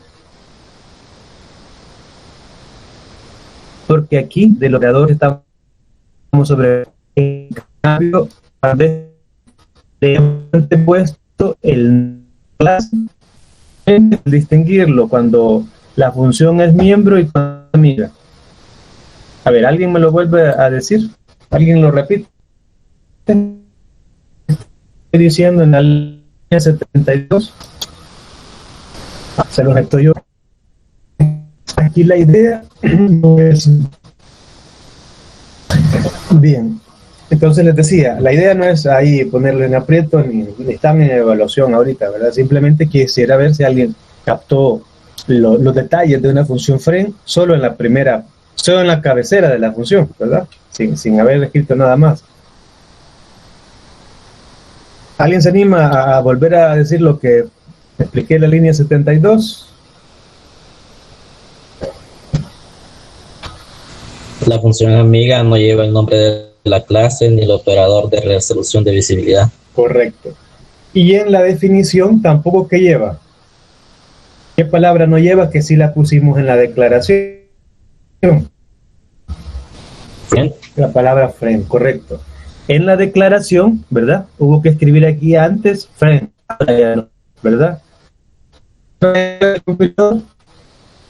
porque aquí del operador estamos sobre, en cambio, le he puesto el clase, distinguirlo cuando la función es miembro y cuando es amiga. A ver, ¿alguien me lo vuelve a decir? ¿Alguien lo repite? Estoy diciendo en la línea 72. Se los estoy yo. Aquí la idea no es... Bien, entonces les decía, la idea no es ahí ponerle en aprieto ni están en evaluación ahorita, ¿verdad? Simplemente quisiera ver si alguien captó los detalles de una función friend solo en la cabecera de la función, ¿verdad? Sin haber escrito nada más. ¿Alguien se anima a volver a decir lo que expliqué en la línea 72? La función amiga no lleva el nombre de la clase ni el operador de resolución de visibilidad. Correcto. Y en la definición tampoco que lleva. ¿Qué palabra no lleva que sí la pusimos en la declaración? ¿Bien? La palabra friend, correcto. En la declaración, ¿verdad? Hubo que escribir aquí antes friend, ¿verdad?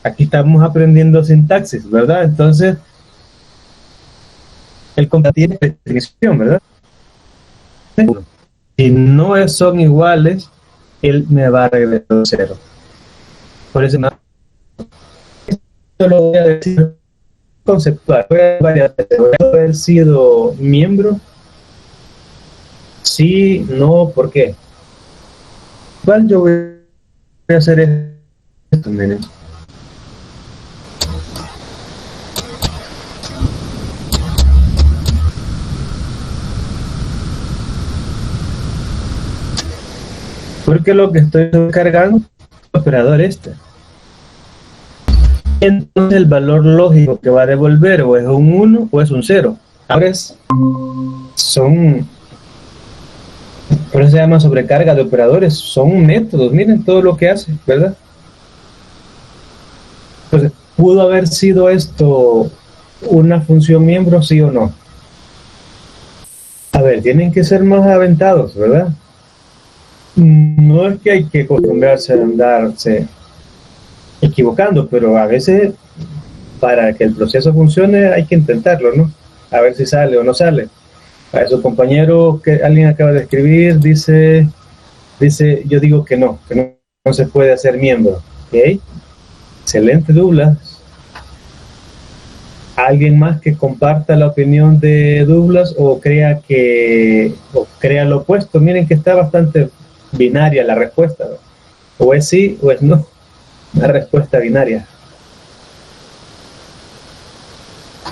Aquí estamos aprendiendo sintaxis, ¿verdad? Entonces, el compartir tiene definición, ¿verdad? Si no son iguales, él me va a regresar cero. Por eso esto lo voy a decir conceptual. Puede haber sido miembro. Sí, no, ¿por qué? Igual yo voy a hacer esto, miren. Porque lo que estoy cargando es el operador este. Entonces el valor lógico que va a devolver o es un 1 o es un 0. Ahora por eso se llama sobrecarga de operadores, son métodos, miren todo lo que hace, ¿verdad? Entonces, ¿pudo haber sido esto una función miembro, sí o no? A ver, tienen que ser más aventados, ¿verdad? No es que hay que acostumbrarse a andarse equivocando, pero a veces para que el proceso funcione hay que intentarlo, ¿no? A ver si sale o no sale. A su compañero que alguien acaba de escribir dice yo digo que no se puede hacer miembro. ¿Ok? Excelente, Douglas. ¿Alguien más que comparta la opinión de Douglas o crea lo opuesto? Miren que está bastante binaria la respuesta, ¿no? O es sí o es no. Una respuesta binaria.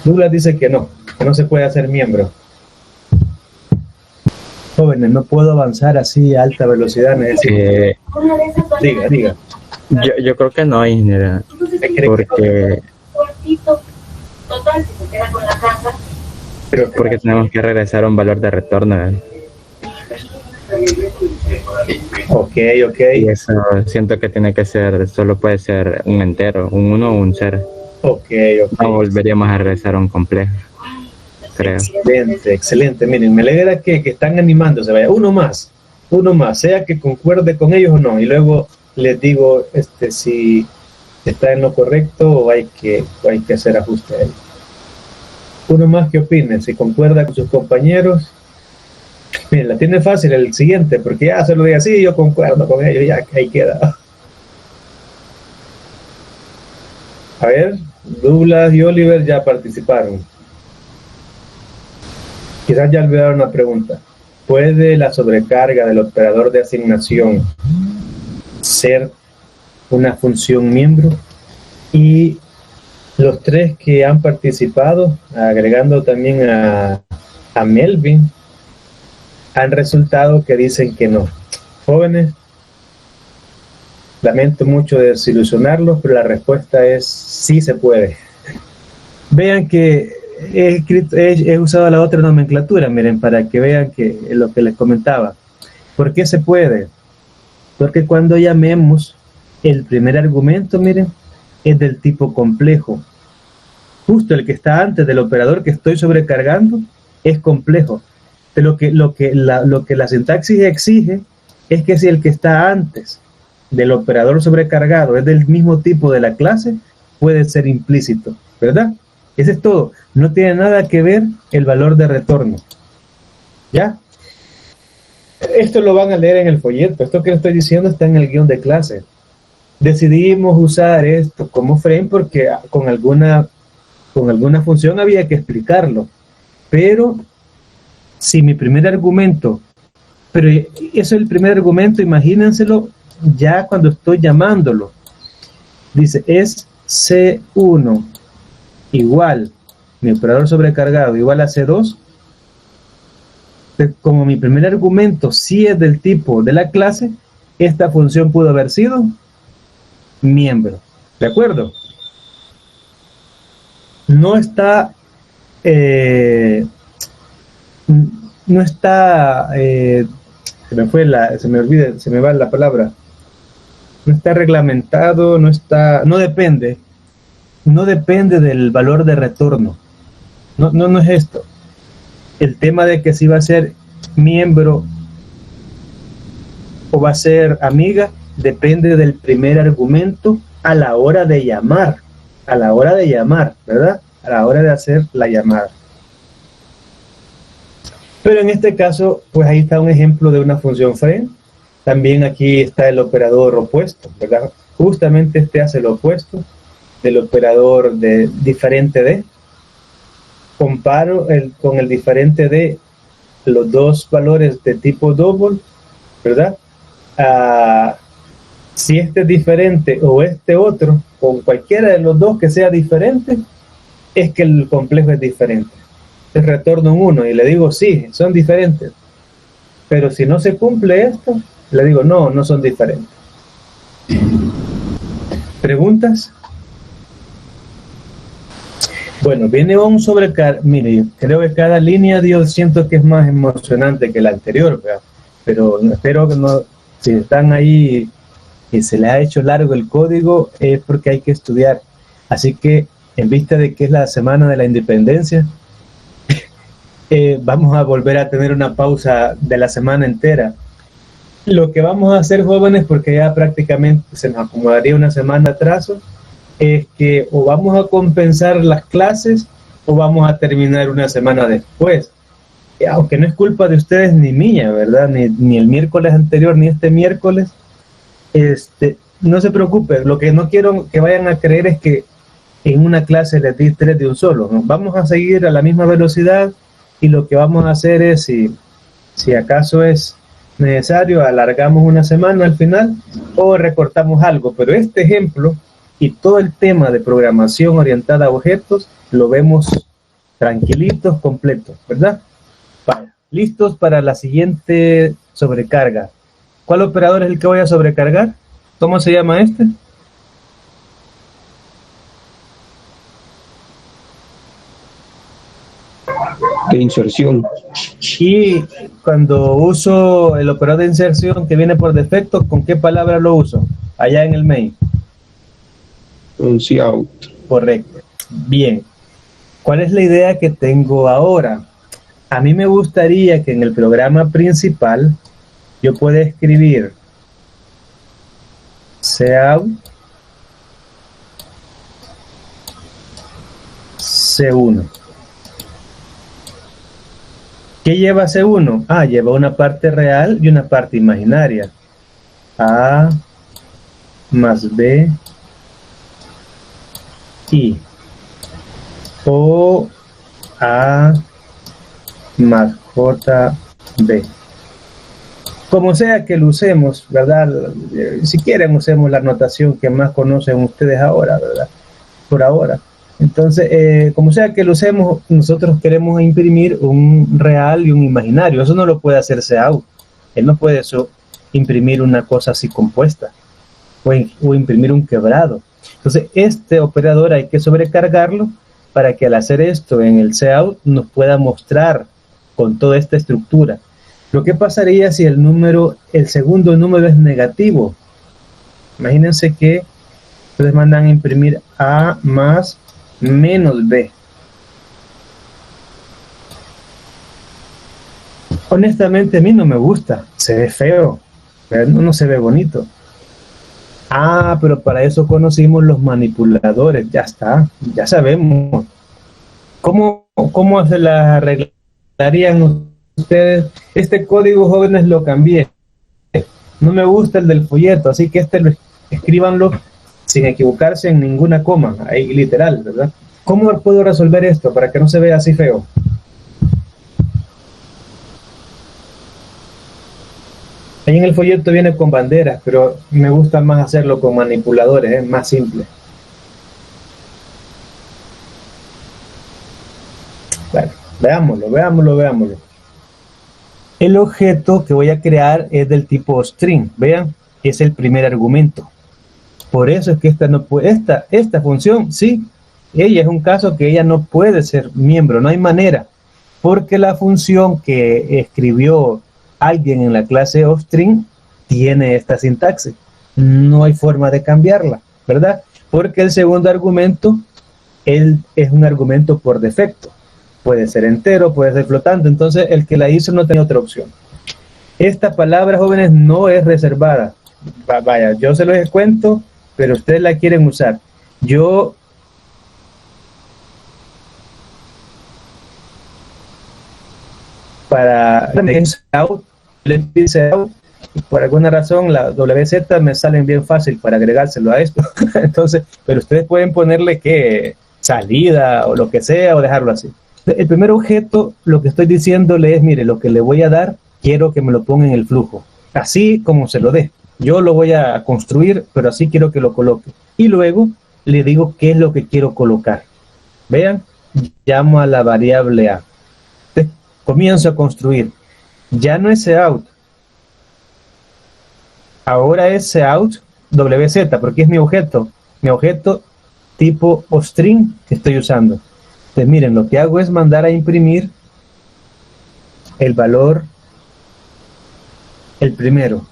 Douglas dice que no se puede hacer miembro. Jóvenes, no puedo avanzar así a alta velocidad. Diga. Yo creo que no, ingeniero, porque tenemos que regresar a un valor de retorno, ¿verdad? Ok. Y eso siento que tiene que ser, solo puede ser un entero, un 1 o un 0. Ok. No volveríamos a regresar a un complejo, creo. Excelente. Miren, me alegra que están animándose. Vaya, uno más, sea que concuerde con ellos o no. Y luego les digo si está en lo correcto o hay que hacer ajuste ahí. Uno más que opine, si concuerda con sus compañeros. Miren, la tiene fácil el siguiente, porque ya se lo diga así, yo concuerdo con ellos, ya ahí queda. A ver, Douglas y Oliver ya participaron. Quizás ya olvidaron una pregunta. ¿Puede la sobrecarga del operador de asignación ser una función miembro? Y los tres que han participado, agregando también a Melvin, han resultado que dicen que no. Jóvenes, lamento mucho desilusionarlos, pero la respuesta es sí se puede. Vean que he usado la otra nomenclatura, miren, para que vean que lo que les comentaba. ¿Por qué se puede? Porque cuando llamemos el primer argumento, miren, es del tipo complejo. Justo el que está antes del operador que estoy sobrecargando es complejo. De lo que la sintaxis exige es que si el que está antes del operador sobrecargado es del mismo tipo de la clase, puede ser implícito, ¿verdad? Eso es todo. No tiene nada que ver el valor de retorno. ¿Ya? Esto lo van a leer en el folleto. Esto que les estoy diciendo está en el guión de clase. Decidimos usar esto como frame porque con alguna función había que explicarlo. Pero si mi primer argumento, pero eso es el primer argumento, imagínenselo ya cuando estoy llamándolo. Dice, es C1 igual, mi operador sobrecargado igual a C2. Como mi primer argumento sí es del tipo de la clase, esta función pudo haber sido miembro. ¿De acuerdo? No está se me va la palabra, no está reglamentado, no depende del valor de retorno, no es esto. El tema de que si va a ser miembro o va a ser amiga depende del primer argumento a la hora de llamar, ¿verdad? A la hora de hacer la llamada. Pero en este caso, pues ahí está un ejemplo de una función frame. También aquí está el operador opuesto, ¿verdad? Justamente este hace lo opuesto del operador diferente de. comparo con el diferente de los dos valores de tipo double, ¿verdad? Si este es diferente o este otro, con cualquiera de los dos que sea diferente, es que el complejo es diferente. Entonces retorno un 1 y le digo, sí, son diferentes. Pero si no se cumple esto, le digo, no, no son diferentes. ¿Preguntas? Bueno, viene un mire, creo que cada línea yo siento que es más emocionante que la anterior, ¿verdad? Pero espero que no, si están ahí y se les ha hecho largo el código, es porque hay que estudiar. Así que, en vista de que es la semana de la independencia, vamos a volver a tener una pausa de la semana entera. Lo que vamos a hacer, jóvenes, porque ya prácticamente se nos acomodaría una semana de atraso, es que o vamos a compensar las clases o vamos a terminar una semana después. Aunque no es culpa de ustedes ni mía, ¿verdad? Ni el miércoles anterior ni este miércoles. No se preocupen. Lo que no quiero que vayan a creer es que en una clase les di 3 de un solo, ¿no? Vamos a seguir a la misma velocidad y lo que vamos a hacer es, si acaso es necesario, alargamos una semana al final o recortamos algo. Pero este ejemplo y todo el tema de programación orientada a objetos lo vemos tranquilitos, completos, ¿verdad? Vale, listos para la siguiente sobrecarga. ¿Cuál operador es el que voy a sobrecargar? ¿Cómo se llama este? De inserción. Y cuando uso el operador de inserción que viene por defecto, ¿con qué palabra lo uso? Allá en el main. Un cout. Correcto. Bien. ¿Cuál es la idea que tengo ahora? A mí me gustaría que en el programa principal yo pueda escribir cout C1. ¿Qué lleva C1? Lleva una parte real y una parte imaginaria. A más B I o A más JB. Como sea que lo usemos, ¿verdad? Si quieren usemos la notación que más conocen ustedes ahora, ¿verdad? Por ahora. Entonces, como sea que lo usemos, nosotros queremos imprimir un real y un imaginario. Eso no lo puede hacer cout. Él no puede imprimir una cosa así compuesta o imprimir un quebrado. Entonces, este operador hay que sobrecargarlo para que al hacer esto en el cout nos pueda mostrar con toda esta estructura. Lo que pasaría si el segundo número es negativo. Imagínense que ustedes mandan a imprimir A más menos B. Honestamente a mí no me gusta, se ve feo, no se ve bonito. Pero para eso conocimos los manipuladores, ya está, ya sabemos. ¿Cómo se la arreglarían ustedes? Este código, jóvenes, lo cambié. No me gusta el del folleto, así que escríbanlo sin equivocarse en ninguna coma, ahí literal, ¿verdad? ¿Cómo puedo resolver esto para que no se vea así feo? Ahí en el folleto viene con banderas, pero me gusta más hacerlo con manipuladores, es más simple. Bueno, veámoslo. El objeto que voy a crear es del tipo string, vean, es el primer argumento. Por eso es que esta función, sí, ella es un caso que ella no puede ser miembro, no hay manera, porque la función que escribió alguien en la clase offstring tiene esta sintaxis. No hay forma de cambiarla, ¿verdad? Porque el segundo argumento es un argumento por defecto. Puede ser entero, puede ser flotante. Entonces, el que la hizo no tenía otra opción. Esta palabra, jóvenes, no es reservada. Vaya, yo se los cuento, pero ustedes la quieren usar. Yo para cout, por alguna razón la WZ me salen bien fácil para agregárselo a esto. Entonces, pero ustedes pueden ponerle que salida o lo que sea o dejarlo así. El primer objeto, lo que estoy diciéndole es, mire, lo que le voy a dar, quiero que me lo ponga en el flujo, así como se lo dé. Yo lo voy a construir, pero así quiero que lo coloque. Y luego le digo qué es lo que quiero colocar. Vean, llamo a la variable A. Comienzo a construir. Ya no es out. Ahora es out WZ, porque es mi objeto. Mi objeto tipo string que estoy usando. Entonces miren, lo que hago es mandar a imprimir el valor, el primero,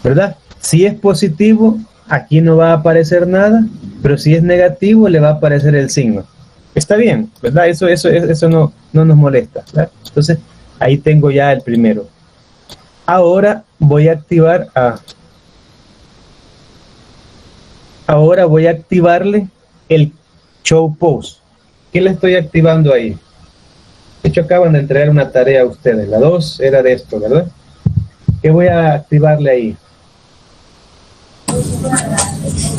¿verdad? Si es positivo, aquí no va a aparecer nada, pero si es negativo, le va a aparecer el signo. Está bien, ¿verdad? Eso no nos molesta, ¿verdad? Entonces, ahí tengo ya el primero. Ahora voy a activar Ahora voy a activarle el show post. ¿Qué le estoy activando ahí? De hecho, acaban de entregar una tarea a ustedes. La 2 era de esto, ¿verdad? ¿Qué voy a activarle ahí?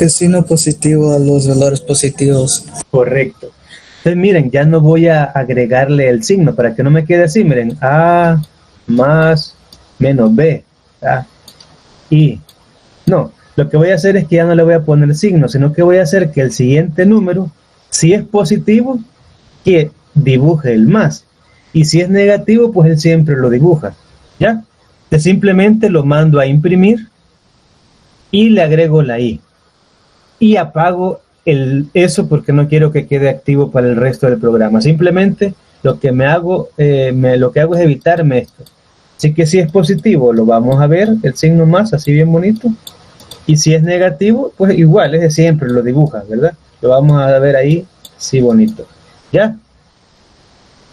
El signo positivo a los valores positivos. Correcto. Entonces, miren, ya no voy a agregarle el signo para que no me quede así. Miren, A más menos B. A, I. No, lo que voy a hacer es que ya no le voy a poner signo, sino que voy a hacer que el siguiente número, si es positivo, que dibuje el más. Y si es negativo, pues él siempre lo dibuja. ¿Ya? Entonces simplemente lo mando a imprimir y le agrego la I. Y apago eso porque no quiero que quede activo para el resto del programa. Simplemente lo que hago es evitarme esto. Así que si es positivo, lo vamos a ver, el signo más, así bien bonito. Y si es negativo, pues igual, es de siempre, lo dibuja, ¿verdad? Lo vamos a ver ahí, sí, bonito. ¿Ya?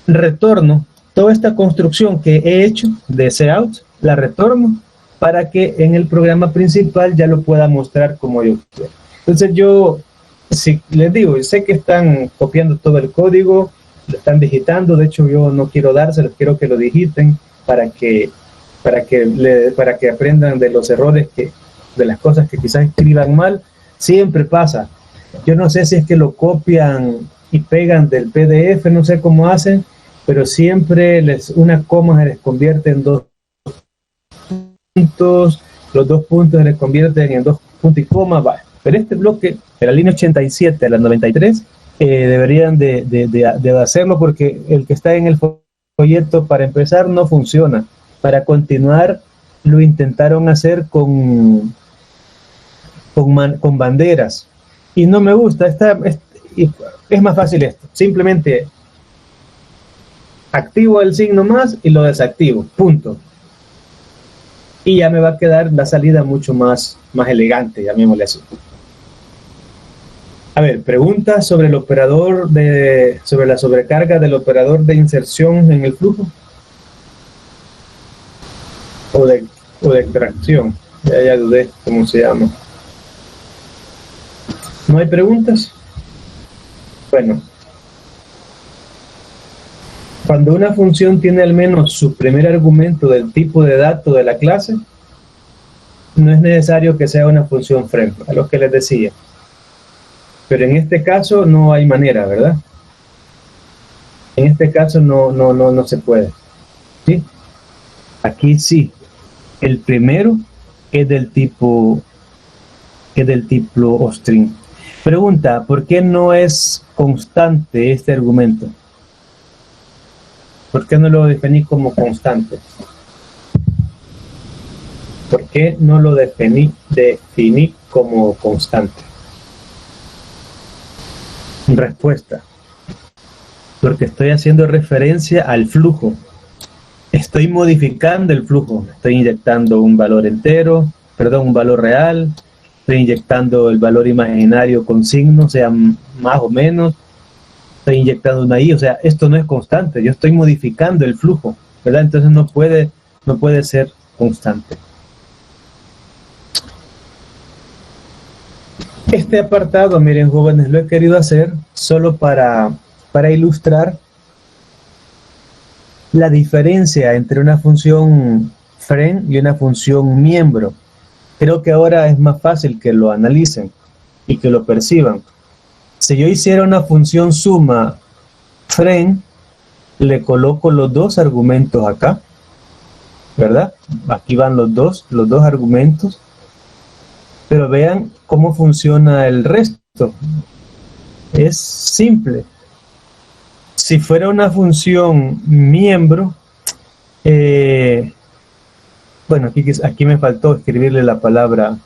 Retorno toda esta construcción que he hecho de ese out, la retorno para que en el programa principal ya lo pueda mostrar como yo quiero. Entonces yo, si les digo, yo sé que están copiando todo el código, lo están digitando, de hecho yo no quiero dárselos, quiero que lo digiten para que aprendan de los errores, de las cosas que quizás escriban mal. Siempre pasa. Yo no sé si es que lo copian y pegan del PDF, no sé cómo hacen, pero siempre una coma se les convierte en 2 puntos, los 2 puntos se les convierten en 2 puntos y coma, va. Pero este bloque, de la línea 87 a la 93, deberían de hacerlo porque el que está en el folleto, para empezar, no funciona. Para continuar, lo intentaron hacer con banderas. Y no me gusta, es más fácil esto. Simplemente activo el signo más y lo desactivo, punto. Y ya me va a quedar la salida mucho más elegante, llamémosle así. A ver, preguntas sobre el operador sobre la sobrecarga del operador de inserción en el flujo o de extracción. Ya dudé cómo se llama. ¿No hay preguntas? Bueno, cuando una función tiene al menos su primer argumento del tipo de dato de la clase, no es necesario que sea una función friend, a lo que les decía. Pero en este caso no hay manera, ¿verdad? En este caso no se puede. ¿Sí? Aquí sí. El primero es del tipo string. Pregunta, ¿por qué no es constante este argumento? ¿Por qué no lo definí como constante? ¿Por qué no lo definí como constante? Respuesta. Porque estoy haciendo referencia al flujo. Estoy modificando el flujo. Estoy inyectando un valor entero, un valor real. Estoy inyectando el valor imaginario con signos, sea más o menos. Estoy inyectando una I, o sea, esto no es constante. Yo estoy modificando el flujo, ¿verdad? Entonces no puede ser constante. Este apartado, miren, jóvenes, lo he querido hacer solo para ilustrar la diferencia entre una función friend y una función miembro. Creo que ahora es más fácil que lo analicen y que lo perciban. Si yo hiciera una función suma Fren, le coloco los dos argumentos acá, ¿verdad? Aquí van los dos argumentos, pero vean cómo funciona el resto. Es simple. Si fuera una función miembro, bueno, aquí me faltó escribirle la palabra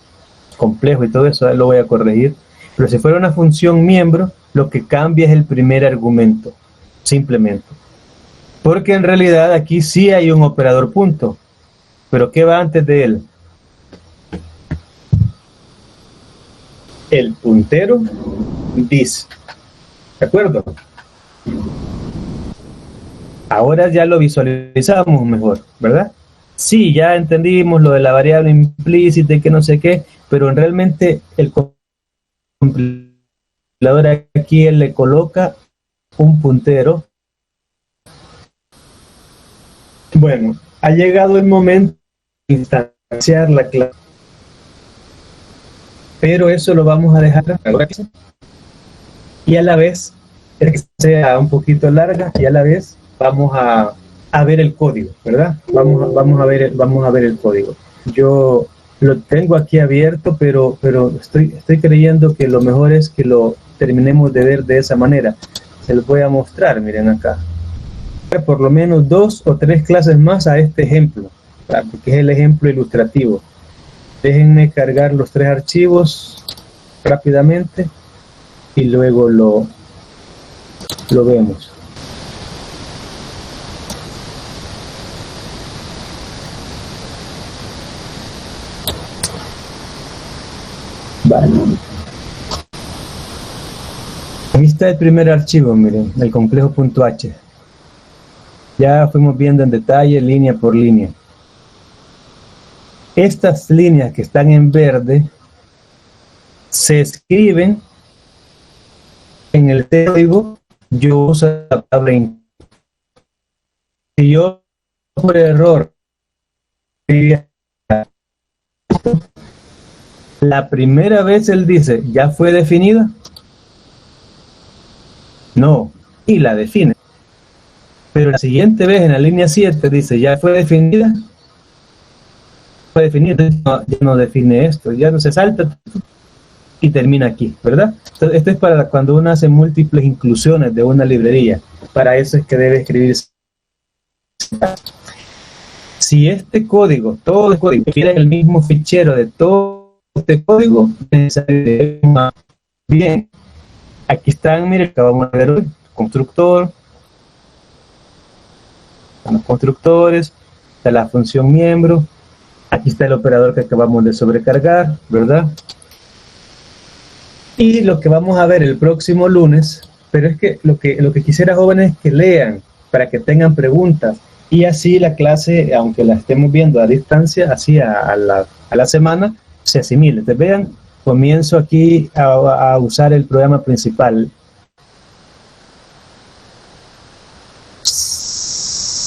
complejo y todo eso, lo voy a corregir. Pero si fuera una función miembro, lo que cambia es el primer argumento, simplemente. Porque en realidad aquí sí hay un operador punto. Pero ¿qué va antes de él? El puntero this. ¿De acuerdo? Ahora ya lo visualizamos mejor, ¿verdad? Sí, ya entendimos lo de la variable implícita y que no sé qué, pero realmente el compilador aquí él le coloca un puntero. Bueno, ha llegado el momento de instanciar la clase, pero eso lo vamos a dejar ahora y a la vez que sea un poquito larga y a la vez vamos a ver el código, ¿verdad? Vamos a ver el código. Yo lo tengo aquí abierto, pero estoy creyendo que lo mejor es que lo terminemos de ver de esa manera. Se los voy a mostrar, miren acá. Por lo menos 2 o 3 clases más a este ejemplo, ¿verdad? Porque es el ejemplo ilustrativo. Déjenme cargar los 3 archivos rápidamente y luego lo vemos. Vale. Aquí está el primer archivo, miren, el complejo.h. Ya fuimos viendo en detalle, línea por línea. Estas líneas que están en verde se escriben en el código. Yo uso la palabra si yo por error la primera vez él dice ¿ya fue definida? No, y la define. Pero la siguiente vez en la línea 7 dice ¿ya fue definida? Fue definida, ya no define esto, ya no se salta y termina aquí, ¿verdad? Entonces, esto es para cuando uno hace múltiples inclusiones de una librería. Para eso es que debe escribirse. Si este código, todo el código, quiere el mismo fichero de todo este código, bien, aquí están, miren, acabamos de ver hoy, constructor, los constructores, está la función miembro, aquí está el operador que acabamos de sobrecargar, ¿verdad? Y lo que vamos a ver el próximo lunes, pero es que lo que quisiera, jóvenes, es que lean para que tengan preguntas y así la clase, aunque la estemos viendo a distancia, así a la semana, se asimile. Entonces vean, comienzo aquí a usar el programa principal.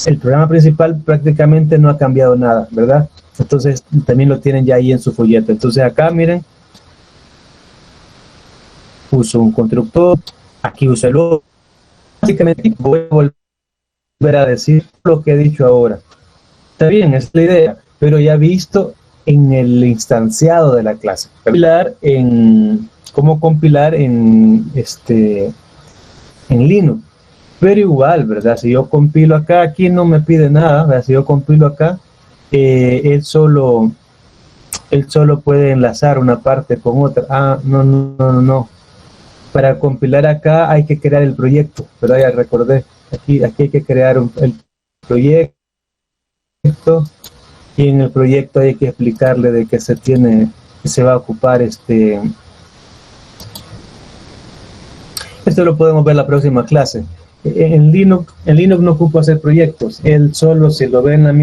El programa principal prácticamente no ha cambiado nada, ¿verdad? Entonces también lo tienen ya ahí en su folleto. Entonces acá miren, uso un constructor, aquí uso el otro. Básicamente voy a volver a decir lo que he dicho ahora. Está bien, es la idea, pero ya visto en el instanciado de la clase. Cómo compilar en Linux. Pero igual, ¿verdad? Si yo compilo acá, aquí no me pide nada, ¿verdad? Si yo compilo acá, él solo puede enlazar una parte con otra. Ah, no. Para compilar acá hay que crear el proyecto, ¿verdad? Ya recordé, aquí hay que crear el proyecto y en el proyecto hay que explicarle de qué se va a ocupar Esto lo podemos ver en la próxima clase. En Linux no ocupa hacer proyectos, él solo si lo ve en la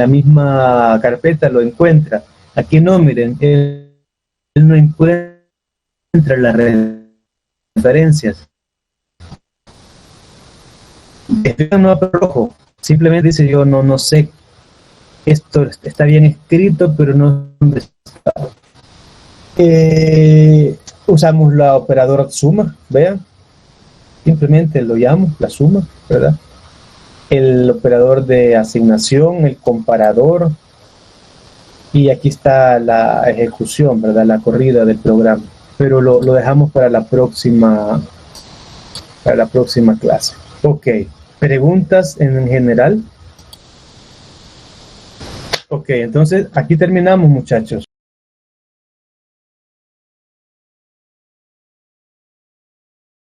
misma carpeta lo encuentra. Aquí no, miren, él no encuentra las referencias. No rojo, simplemente dice yo no sé, esto está bien escrito, pero no está. Usamos la operadora suma, vean. simplemente lo llamo la suma, ¿verdad? El operador de asignación, el comparador, y aquí está la ejecución, ¿verdad? La corrida del programa, pero lo dejamos para la próxima clase. Ok, preguntas en general. Ok, entonces aquí terminamos, muchachos.